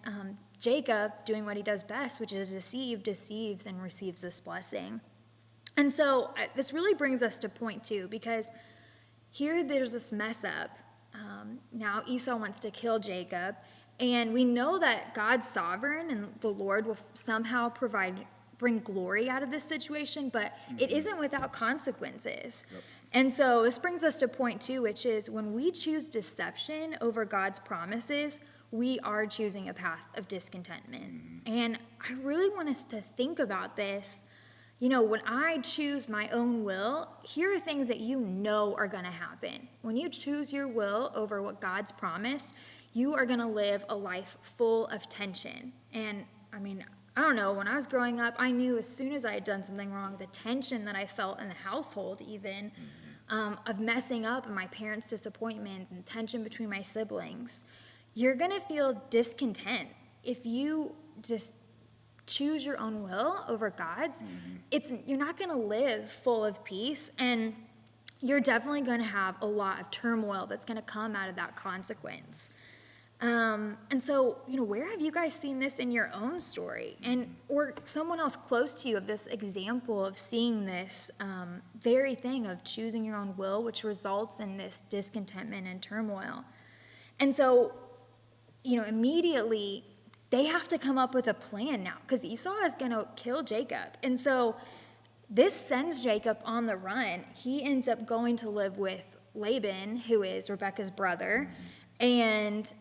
Speaker 1: Jacob, doing what he does best, which is deceive, deceives and receives this blessing. And so this really brings us to point 2, because here there's this mess up. Now Esau wants to kill Jacob, and we know that God's sovereign and the Lord will somehow bring glory out of this situation, but it isn't without consequences.
Speaker 2: Yep.
Speaker 1: And so this brings us to point 2, which is when we choose deception over God's promises, we are choosing a path of discontentment. And I really want us to think about this. You know, when I choose my own will, here are things that you know are going to happen. When you choose your will over what God's promised, you are going to live a life full of tension. And I mean, I don't know, when I was growing up, I knew as soon as I had done something wrong, the tension that I felt in the household even, of messing up and my parents' disappointment and tension between my siblings. You're going to feel discontent if you just choose your own will over God's. You're not going to live full of peace, and you're definitely going to have a lot of turmoil that's going to come out of that consequence. And so, you know, where have you guys seen this in your own story, or someone else close to you, of this example of seeing this very thing of choosing your own will, which results in this discontentment and turmoil? And so, you know, immediately they have to come up with a plan now, because Esau is going to kill Jacob. And so this sends Jacob on the run. He ends up going to live with Laban, who is Rebekah's brother. And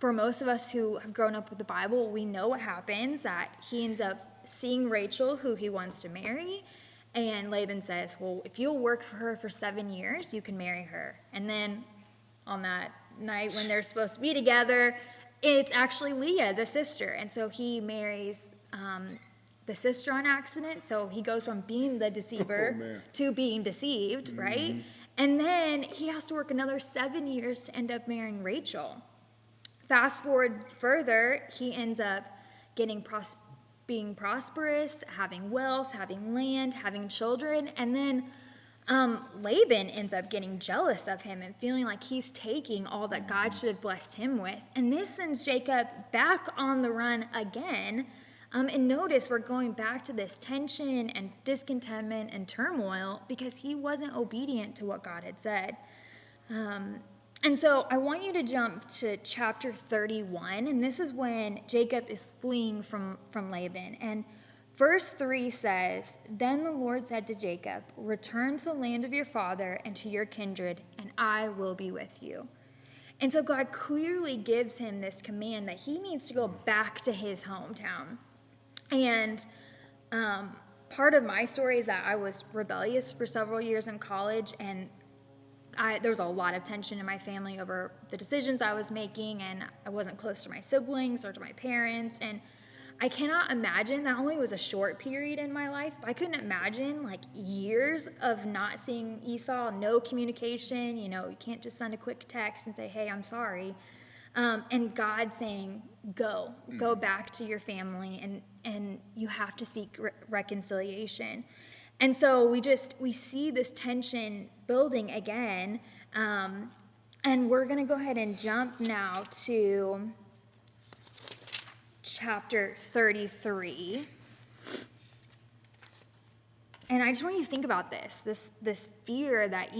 Speaker 1: for most of us who have grown up with the Bible, we know what happens, that he ends up seeing Rachel, who he wants to marry. And Laban says, well, if you'll work for her for 7 years, you can marry her. And then on that night when they're supposed to be together, it's actually Leah, the sister. And so he marries the sister on accident. So he goes from being the deceiver to being deceived, right? And then he has to work another 7 years to end up marrying Rachel. Fast forward further, he ends up being prosperous, having wealth, having land, having children. And then Laban ends up getting jealous of him and feeling like he's taking all that God should have blessed him with. And this sends Jacob back on the run again. And notice we're going back to this tension and discontentment and turmoil because he wasn't obedient to what God had said. And so I want you to jump to chapter 31, and this is when Jacob is fleeing from Laban. And verse 3 says, "Then the Lord said to Jacob, 'Return to the land of your father and to your kindred, and I will be with you.'" And so God clearly gives him this command that he needs to go back to his hometown. And part of my story is that I was rebellious for several years in college, and there was a lot of tension in my family over the decisions I was making, and I wasn't close to my siblings or to my parents. And I cannot imagine, that only was a short period in my life, but I couldn't imagine like years of not seeing Esau, no communication. You know, you can't just send a quick text and say, "Hey, I'm sorry." And God saying, go back to your family, and you have to seek reconciliation. And so we see this tension building again. And we're going to go ahead and jump now to chapter 33. And I just want you to think about this fear that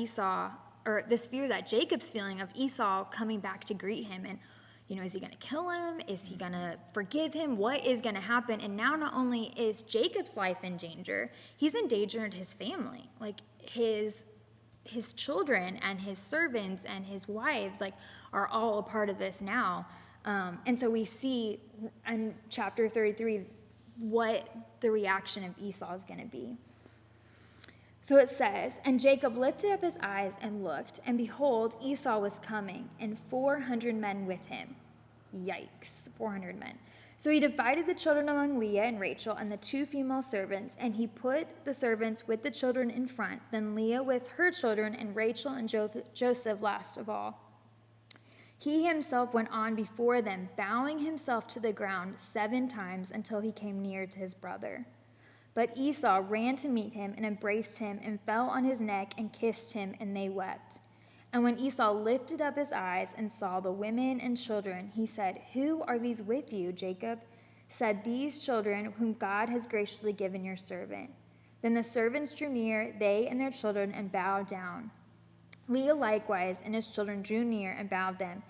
Speaker 1: this fear that Jacob's feeling of Esau coming back to greet him. And, you know, is he going to kill him? Is he going to forgive him? What is going to happen? And now not only is Jacob's life in danger, he's endangered his family. Like his children and his servants and his wives, like, are all a part of this now. And so we see in chapter 33 what the reaction of Esau is going to be. So it says, "And Jacob lifted up his eyes and looked, and behold, Esau was coming, and 400 men with him." Yikes, 400 men. "So he divided the children among Leah and Rachel and the 2 female servants, and he put the servants with the children in front, then Leah with her children, and Rachel and Joseph last of all. He himself went on before them, bowing himself to the ground 7 times until he came near to his brother. But Esau ran to meet him and embraced him and fell on his neck and kissed him, and they wept. And when Esau lifted up his eyes and saw the women and children, he said, "Who are these with you?" Jacob said, "These children whom God has graciously given your servant." Then the servants drew near, they and their children, and bowed down. Leah likewise and his children drew near and bowed them.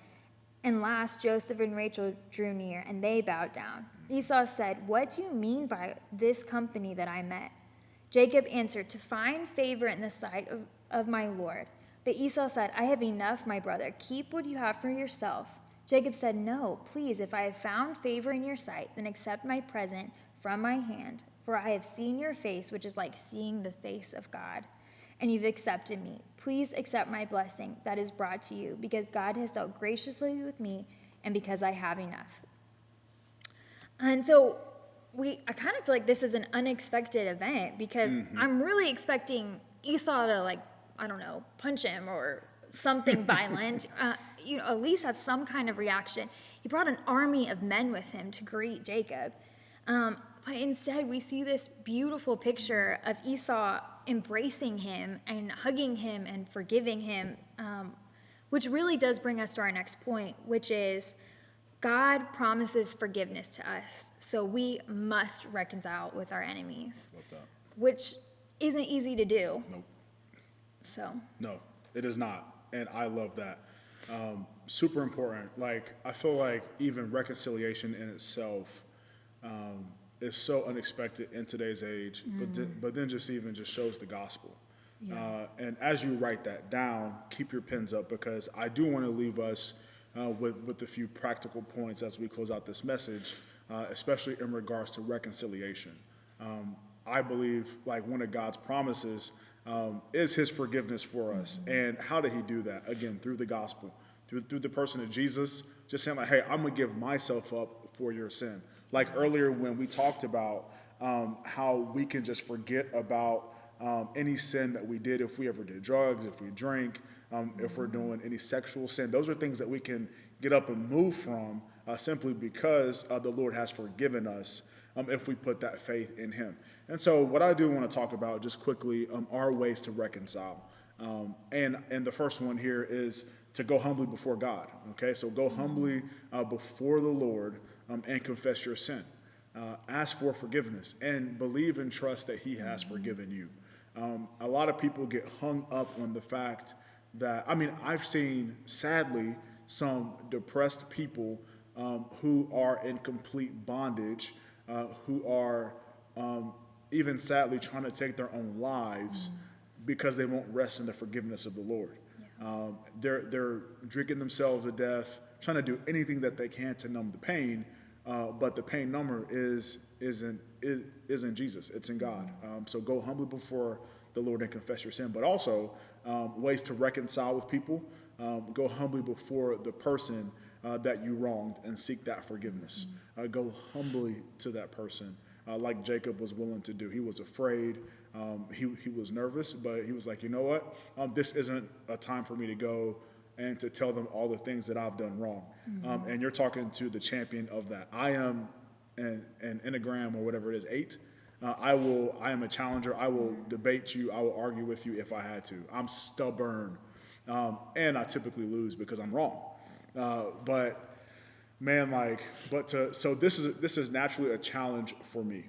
Speaker 1: And last Joseph and Rachel drew near, and they bowed down. Esau said, "What do you mean by this company that I met?" Jacob answered, "To find favor in the sight of my Lord." But Esau said, "I have enough, my brother. Keep what you have for yourself." Jacob said, "No, please, if I have found favor in your sight, then accept my present from my hand. For I have seen your face, which is like seeing the face of God. And you've accepted me. Please accept my blessing that is brought to you, because God has dealt graciously with me and because I have enough." And so I kind of feel like this is an unexpected event, because I'm really expecting Esau to, like, I don't know, punch him or something violent, at least have some kind of reaction. He brought an army of men with him to greet Jacob. But instead, we see this beautiful picture of Esau embracing him and hugging him and forgiving him, which really does bring us to our next point, which is God promises forgiveness to us. So we must reconcile with our enemies,
Speaker 2: Love that.
Speaker 1: which isn't easy to do.
Speaker 2: Nope.
Speaker 1: So
Speaker 2: No, it is not. And I love that. Super important. Like, I feel like even reconciliation in itself is so unexpected in today's age, but then just shows the gospel.
Speaker 1: Yeah.
Speaker 2: And as you write that down, keep your pens up, because I do want to leave us with a few practical points as we close out this message, especially in regards to reconciliation. I believe, like, one of God's promises is his forgiveness for us. And how did he do that? Again, through the gospel, through the person of Jesus, just saying, like, hey, I'm going to give myself up for your sin. Like earlier when we talked about how we can just forget about any sin that we did, if we ever did drugs, if we drink, if we're doing any sexual sin. Those are things that we can get up and move from simply because the Lord has forgiven us if we put that faith in him. And so what I do want to talk about just quickly are ways to reconcile. And the first one here is to go humbly before God. Okay, so go humbly before the Lord and confess your sin. Ask for forgiveness and believe and trust that he has forgiven you. A lot of people get hung up on the fact that, I've seen, sadly, some depressed people who are in complete bondage, who are even sadly trying to take their own lives because they won't rest in the forgiveness of the Lord. Yeah. They're drinking themselves to death, trying to do anything that they can to numb the pain, but the pain number isn't Jesus. It's in God. So go humbly before the Lord and confess your sin. But also ways to reconcile with people. Go humbly before the person that you wronged and seek that forgiveness. Go humbly to that person. Like Jacob was willing to do. He was afraid. He was nervous, but he was like, you know what? This isn't a time for me to go and to tell them all the things that I've done wrong. And you're talking to the champion of that. I am an Enneagram, or whatever it is, 8. I am a challenger. I will debate you. I will argue with you if I had to. I'm stubborn. And I typically lose because I'm wrong. So this is naturally a challenge for me.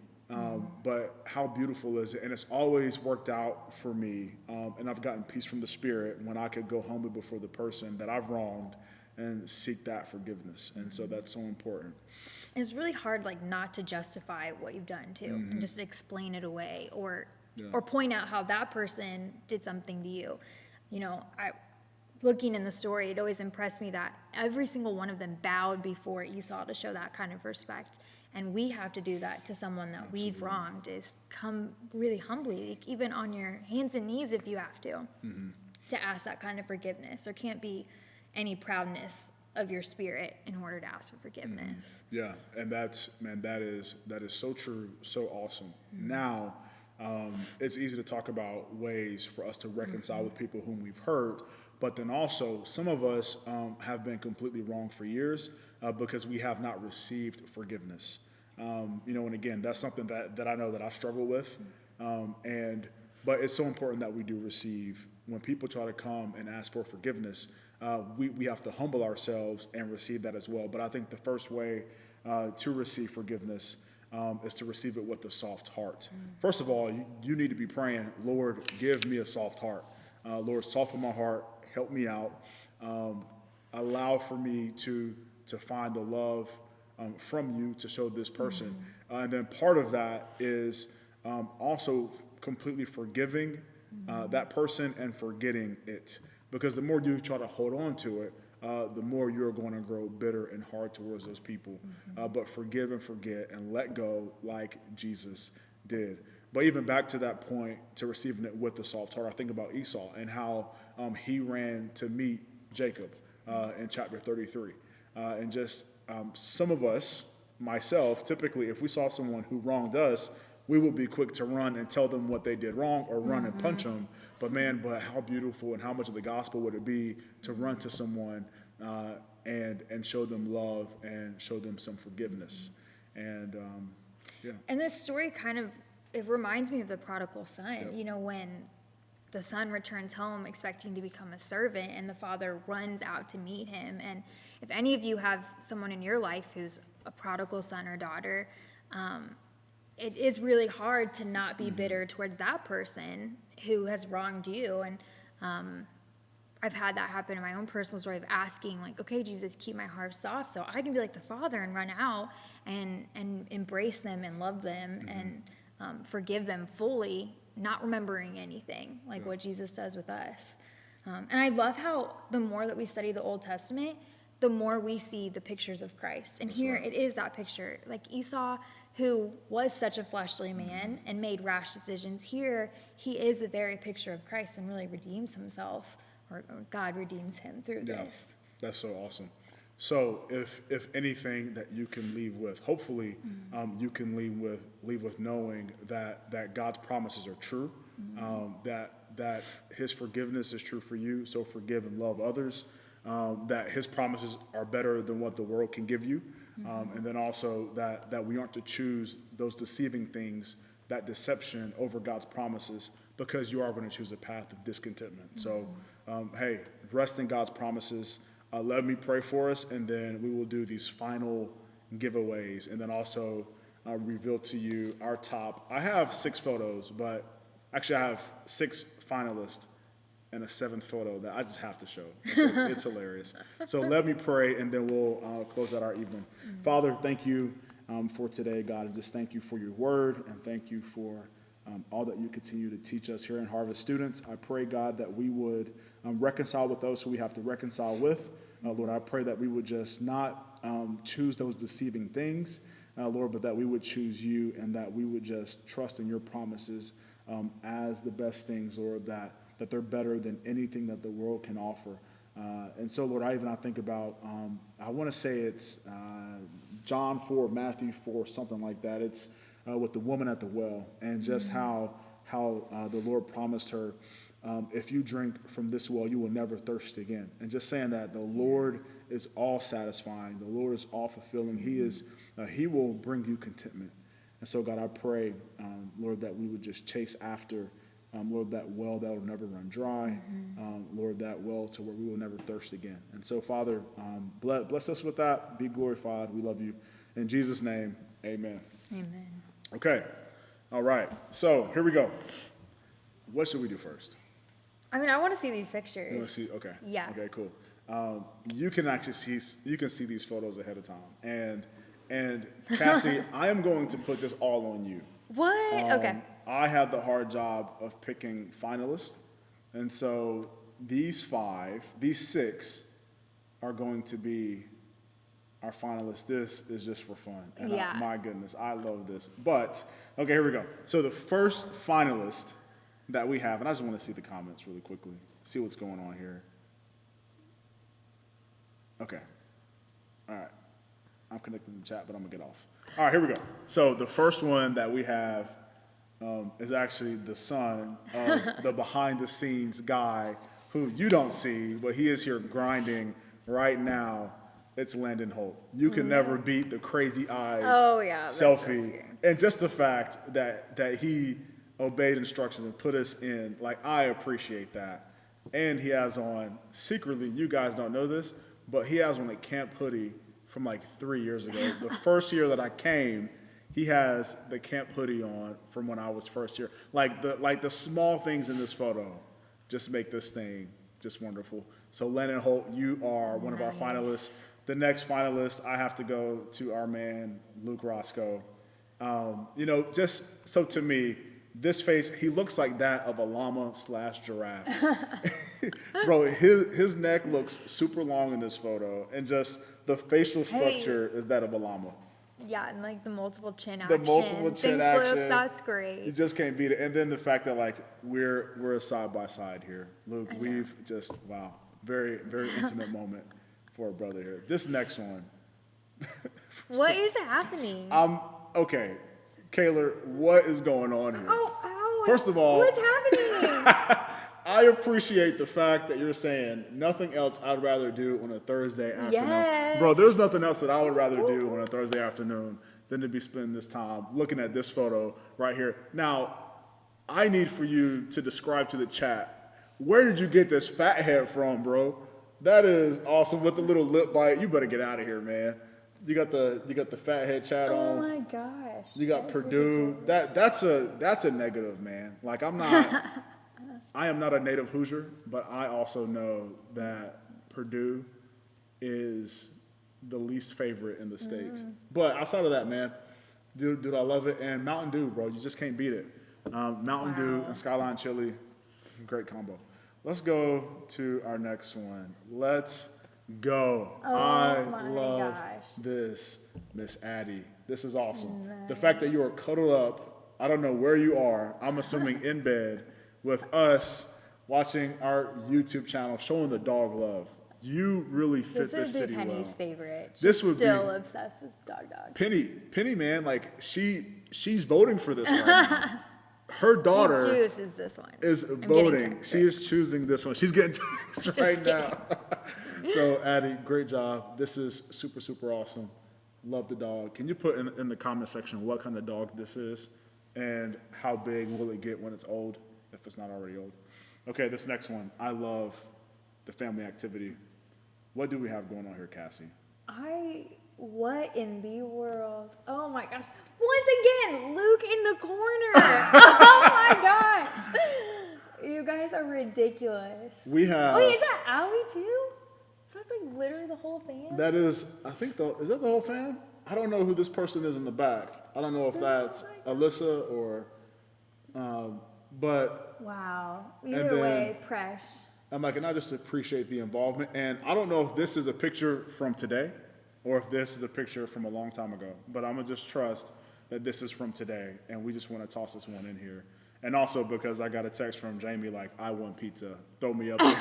Speaker 2: But how beautiful is it? And it's always worked out for me. And I've gotten peace from the Spirit when I could go humbly before the person that I've wronged and seek that forgiveness. And so that's so important.
Speaker 1: It's really hard, like, not to justify what you've done too, and just explain it away, or point out how that person did something to you. Looking in the story, it always impressed me that every single one of them bowed before Esau to show that kind of respect. And we have to do that to someone that we've wronged, is come really humbly, like, even on your hands and knees if you have to ask that kind of forgiveness. There can't be any proudness of your spirit in order to ask for forgiveness.
Speaker 2: Yeah, and that is so true, so awesome. Now, it's easy to talk about ways for us to reconcile with people whom we've hurt, but then also some of us have been completely wrong for years because we have not received forgiveness. And again, that's something that I know that I struggle with, but it's so important that we do receive when people try to come and ask for forgiveness, we have to humble ourselves and receive that as well. But I think the first way to receive forgiveness is to receive it with a soft heart. First of all, you need to be praying, Lord, give me a soft heart. Lord, soften my heart, help me out. Allow for me to find the love from you to show this person. And then part of that is also completely forgiving that person and forgetting it. Because the more you try to hold on to it, the more you're going to grow bitter and hard towards those people. But forgive and forget and let go like Jesus did. But even back to that point, to receiving it with the soft heart, I think about Esau and how he ran to meet Jacob in chapter 33. And just some of us, myself, typically, if we saw someone who wronged us, we would be quick to run and tell them what they did wrong or run and punch them. But how beautiful and how much of the gospel would it be to run to someone and show them love and show them some forgiveness. And
Speaker 1: And this story it reminds me of the prodigal son.
Speaker 2: Yep.
Speaker 1: You know, when the son returns home expecting to become a servant and the father runs out to meet him. And if any of you have someone in your life who's a prodigal son or daughter, it is really hard to not be bitter towards that person who has wronged you. And I've had that happen in my own personal story of asking, like, okay, Jesus, keep my heart soft so I can be like the Father and run out and embrace them and love them and forgive them fully, not remembering anything, like what Jesus does with us. And I love how the more that we study the Old Testament, the more we see the pictures of Christ. And here it is that picture. Like Esau, who was such a fleshly man and made rash decisions, here he is the very picture of Christ and really redeems himself, or God redeems him through this.
Speaker 2: That's so awesome. So if anything that you can leave with, hopefully you can leave with knowing that God's promises are true, that his forgiveness is true for you, so forgive and love others, that his promises are better than what the world can give you, and then also that we aren't to choose those deceiving things, that deception over God's promises, because you are going to choose a path of discontentment. So, hey, rest in God's promises. Let me pray for us, and then we will do these final giveaways, and then also reveal to you our top. I have 6 photos, but actually I have 6 finalists and a 7th photo that I just have to show because it's hilarious. So let me pray, and then we'll close out our evening. Father, thank you for today, God, and just thank you for your word, and thank you for all that you continue to teach us here in Harvest Students. I pray, God, that we would reconcile with those who we have to reconcile with. Lord, I pray that we would just not choose those deceiving things, Lord, but that we would choose you, and that we would just trust in your promises as the best things, Lord, that they're better than anything that the world can offer. And so, Lord, I think about, I want to say it's John 4, Matthew 4, something like that. It's with the woman at the well, and just how the Lord promised her, if you drink from this well, you will never thirst again. And just saying that the Lord is all satisfying, the Lord is all fulfilling. He will bring you contentment. And so, God, I pray, Lord, that we would just chase after, Lord, that well that will never run dry, Lord, that well to where we will never thirst again. And so, Father, bless us with that. Be glorified. We love you. In Jesus' name, amen.
Speaker 1: Amen.
Speaker 2: Okay. All right. So here we go. What should we do first?
Speaker 1: I want to see these pictures.
Speaker 2: You want to see? Okay.
Speaker 1: Yeah.
Speaker 2: Okay, cool. You can actually see these photos ahead of time. And Cassie, I am going to put this all on you.
Speaker 1: What? Okay.
Speaker 2: I had the hard job of picking finalists. And so these 6 are going to be our finalists. This is just for fun. And
Speaker 1: yeah.
Speaker 2: My goodness, I love this. But, okay, here we go. So the first finalist that we have, and I just want to see the comments really quickly, see what's going on here. Okay. All right. I'm connecting the chat, but I'm going to get off. All right, here we go. So the first one that we have is actually the son of the behind-the-scenes guy who you don't see, but he is here grinding right now. It's Landon Holt. You can never beat the crazy eyes selfie. And just the fact that he obeyed instructions and put us in, like, I appreciate that. And he has on, secretly, you guys don't know this, but he has on a camp hoodie from like 3 years ago. The first year that I came, he has the camp hoodie on from when I was first here. Like the small things in this photo just make this thing just wonderful. So Lennon Holt, you are one of our finalists. The next finalist, I have to go to our man, Luke Roscoe. Just so to me, this face, he looks like that of a llama/giraffe. Bro, his neck looks super long in this photo, and just the facial structure is that of a llama.
Speaker 1: Yeah, and like the multiple chin
Speaker 2: The
Speaker 1: action.
Speaker 2: multiple chin action.
Speaker 1: Luke, that's great.
Speaker 2: You just can't beat it. And then the fact that like we're side by side here. Luke, we've just very, very intimate moment for a brother here. This next one.
Speaker 1: What is happening?
Speaker 2: Okay. Kayla, what is going on here?
Speaker 1: Oh,
Speaker 2: First of all,
Speaker 1: what's happening?
Speaker 2: I appreciate the fact that you're saying nothing else I'd rather do on a Thursday afternoon.
Speaker 1: Yes.
Speaker 2: Bro, there's nothing else that I would rather do on a Thursday afternoon than to be spending this time looking at this photo right here. Now, I need for you to describe to the chat, where did you get this fat head from, bro? That is awesome with the little lip bite. You better get out of here, man. You got the fat head chat on.
Speaker 1: Oh my gosh.
Speaker 2: You got Purdue. That's a negative, man. Like I am not a native Hoosier, but I also know that Purdue is the least favorite in the state. But outside of that, man, dude, I love it. And Mountain Dew, bro, you just can't beat it. Mountain Dew and Skyline Chili, great combo. Let's go to our next one. Let's go. I love this, Miss Addie. This is awesome. Nice. The fact that you are cuddled up, I don't know where you are. I'm assuming in bed with us watching our YouTube channel, showing the dog love. You really fit this city well.
Speaker 1: This would be Penny's favorite.
Speaker 2: This would
Speaker 1: still obsessed with dog.
Speaker 2: Penny, man, like she's voting for this right now. Her daughter
Speaker 1: chooses this one.
Speaker 2: Is voting. She is choosing this one. She's getting texts right now. So, Addie, great job. This is super, super awesome. Love the dog. Can you put in the comment section what kind of dog this is and how big will it get when it's old, if it's not already old? Okay, this next one. I love the family activity. What do we have going on here, Cassie?
Speaker 1: What in the world? Oh my gosh. Once again, Luke in the corner. Oh my god. You guys are ridiculous.
Speaker 2: We have.
Speaker 1: Wait, is that Allie too? Is that like literally the whole fam?
Speaker 2: That is, I think, is that the whole fam? I don't know who this person is in the back. I don't know if that's Alyssa or, but.
Speaker 1: Wow. Either way, Presh.
Speaker 2: I'm like, and I just appreciate the involvement. And I don't know if this is a picture from today or if this is a picture from a long time ago, but I'm going to just trust that this is from today, and we just want to toss this one in here. And also because I got a text from Jamie like, I want pizza. Throw me up there.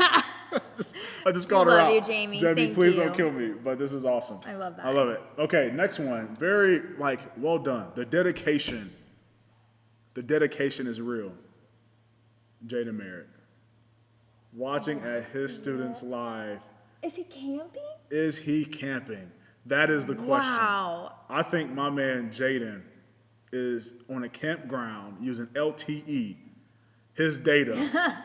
Speaker 2: I just called her out.
Speaker 1: Love you, Jamie.
Speaker 2: Jamie, please don't kill me, but this is awesome.
Speaker 1: I love that.
Speaker 2: I love it. Okay, next one. Very, well done. The dedication is real. Jaden Merritt. Watching at his students live.
Speaker 1: Is he camping?
Speaker 2: Is he camping? That is the question.
Speaker 1: Wow.
Speaker 2: I think my man Jaden is on a campground using LTE, his data,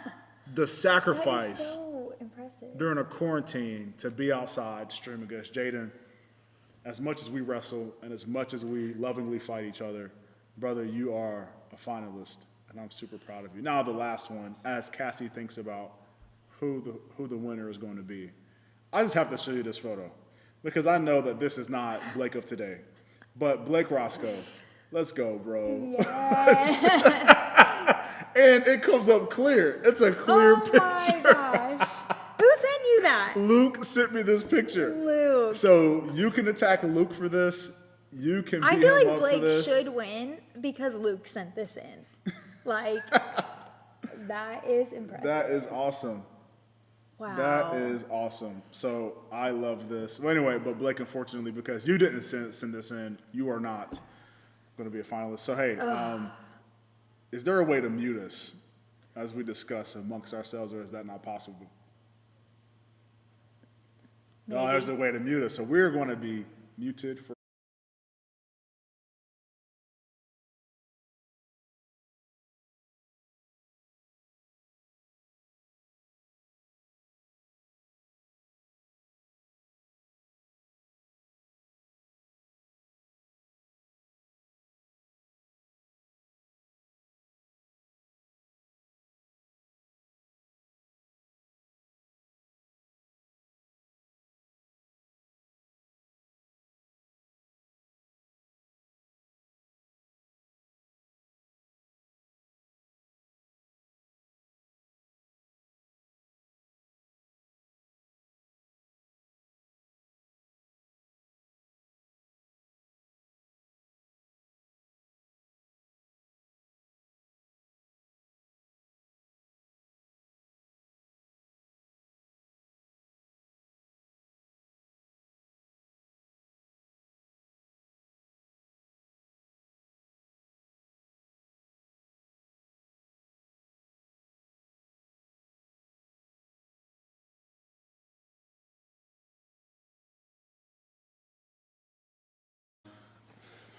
Speaker 2: the sacrifice
Speaker 1: that is so impressive.
Speaker 2: During a quarantine to be outside streaming us. Jaden, as much as we wrestle and as much as we lovingly fight each other, brother, you are a finalist, and I'm super proud of you. Now the last one, as Cassie thinks about who the winner is going to be, I just have to show you this photo because I know that this is not Blake of today, but Blake Roscoe. Let's go, bro.
Speaker 1: Yes.
Speaker 2: And it comes up clear. It's a clear picture.
Speaker 1: Oh my gosh. Who sent you that?
Speaker 2: Luke sent me this picture.
Speaker 1: Luke.
Speaker 2: So you can attack Luke for this. You can beat
Speaker 1: I feel
Speaker 2: him
Speaker 1: like
Speaker 2: up
Speaker 1: Blake
Speaker 2: for this.
Speaker 1: should win because Luke sent this in. Like, that is impressive.
Speaker 2: That is awesome.
Speaker 1: Wow.
Speaker 2: That is awesome. So I love this. Well, anyway, but Blake, unfortunately, because you didn't send this in, you are not going to be a finalist. So, hey, is there a way to mute us as we discuss amongst ourselves, or is that not possible?
Speaker 1: Maybe.
Speaker 2: No, there's a way to mute us. So we're going to be muted for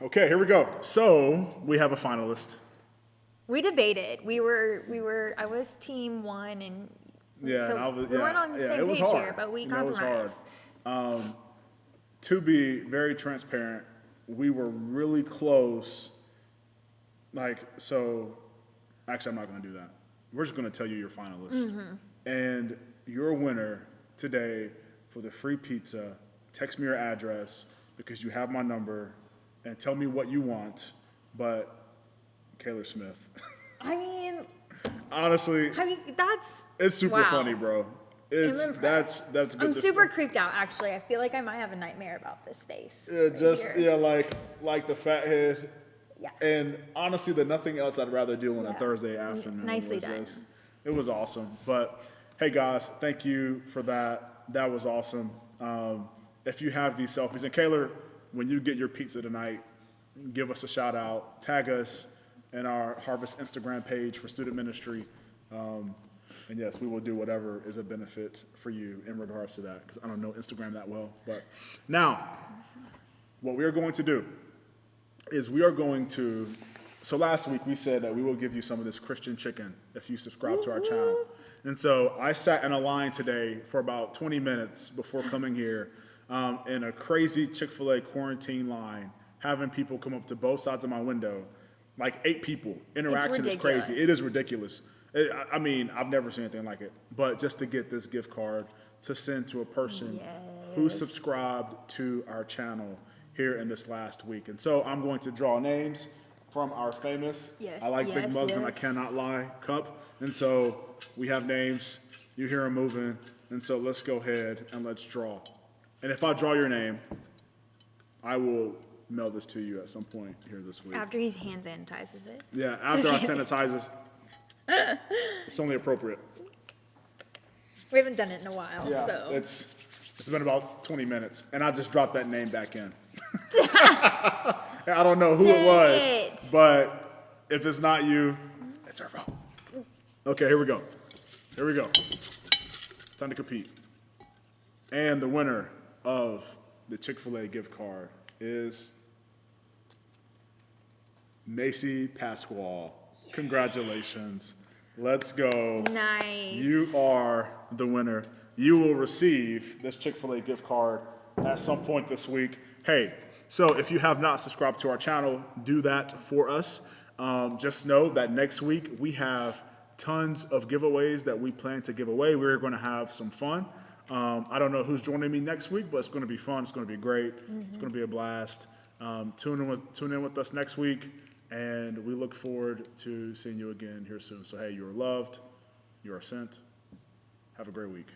Speaker 2: Okay, here we go. So we have a finalist.
Speaker 1: We debated. I was team one, and
Speaker 2: Yeah,
Speaker 1: so
Speaker 2: and I was.
Speaker 1: we weren't on the
Speaker 2: Yeah,
Speaker 1: same
Speaker 2: it was
Speaker 1: page
Speaker 2: hard.
Speaker 1: here, but we
Speaker 2: You know, it was hard.
Speaker 1: compromised.
Speaker 2: To be very transparent, we were really close. Like, so, actually, I'm not going to do that. We're just going to tell you your finalist. And your winner today for the free pizza, text me your address because you have my number and tell me what you want. But Kayla Smith.
Speaker 1: I mean,
Speaker 2: Honestly,
Speaker 1: that's
Speaker 2: it's super
Speaker 1: wow.
Speaker 2: funny, bro. It's
Speaker 1: I'm impressed.
Speaker 2: that's good.
Speaker 1: I'm
Speaker 2: to-
Speaker 1: super creeped out. Actually, I feel like I might have a nightmare about this face.
Speaker 2: Yeah,
Speaker 1: right
Speaker 2: just
Speaker 1: here.
Speaker 2: like the fat head.
Speaker 1: Yeah.
Speaker 2: And honestly, the nothing else I'd rather do on a
Speaker 1: Yeah.
Speaker 2: Thursday afternoon.
Speaker 1: Nicely
Speaker 2: was
Speaker 1: done.
Speaker 2: It was awesome. But hey, guys, thank you for that. That was awesome. If you have these selfies, and Kayla, when you get your pizza tonight, give us a shout out. Tag us in our Harvest Instagram page for student ministry. And yes, we will do whatever is a benefit for you in regards to that, because I don't know Instagram that well. But now, what we are going to do is so last week we said that we will give you some of this Christian chicken if you subscribe to our channel. And so I sat in a line today for about 20 minutes before coming here in a crazy Chick-fil-A quarantine line, having people come up to both sides of my window, like 8 people. Interaction is crazy. It is ridiculous. I mean, I've never seen anything like it. But just to get this gift card to send to a person who subscribed to our channel here in this last week. And so I'm going to draw names from our famous I like big mugs and I cannot lie cup. And so we have names. You hear them moving. And so let's go ahead and let's draw. And if I draw your name, I will mail this to you at some point here this week.
Speaker 1: After he hand sanitizes it.
Speaker 2: Yeah, after I sanitize this. It's only appropriate.
Speaker 1: We haven't done it in a while,
Speaker 2: Yeah,
Speaker 1: so.
Speaker 2: it's been about 20 minutes, and I just dropped that name back in. I don't know who it was, but if it's not you, it's our fault. Okay, here we go. Here we go. Time to compete. And the winner of the Chick-fil-A gift card is Macy Pasquale. Congratulations. Let's go.
Speaker 1: Nice.
Speaker 2: You are the winner. You will receive this Chick-fil-A gift card at some point this week. Hey, so if you have not subscribed to our channel, do that for us. Just know that next week we have tons of giveaways that we plan to give away. We're going to have some fun. I don't know who's joining me next week, but it's going to be fun. It's going to be great. It's going to be a blast. Tune in with us next week. And we look forward to seeing you again here soon. So, hey, you are loved. You are sent. Have a great week.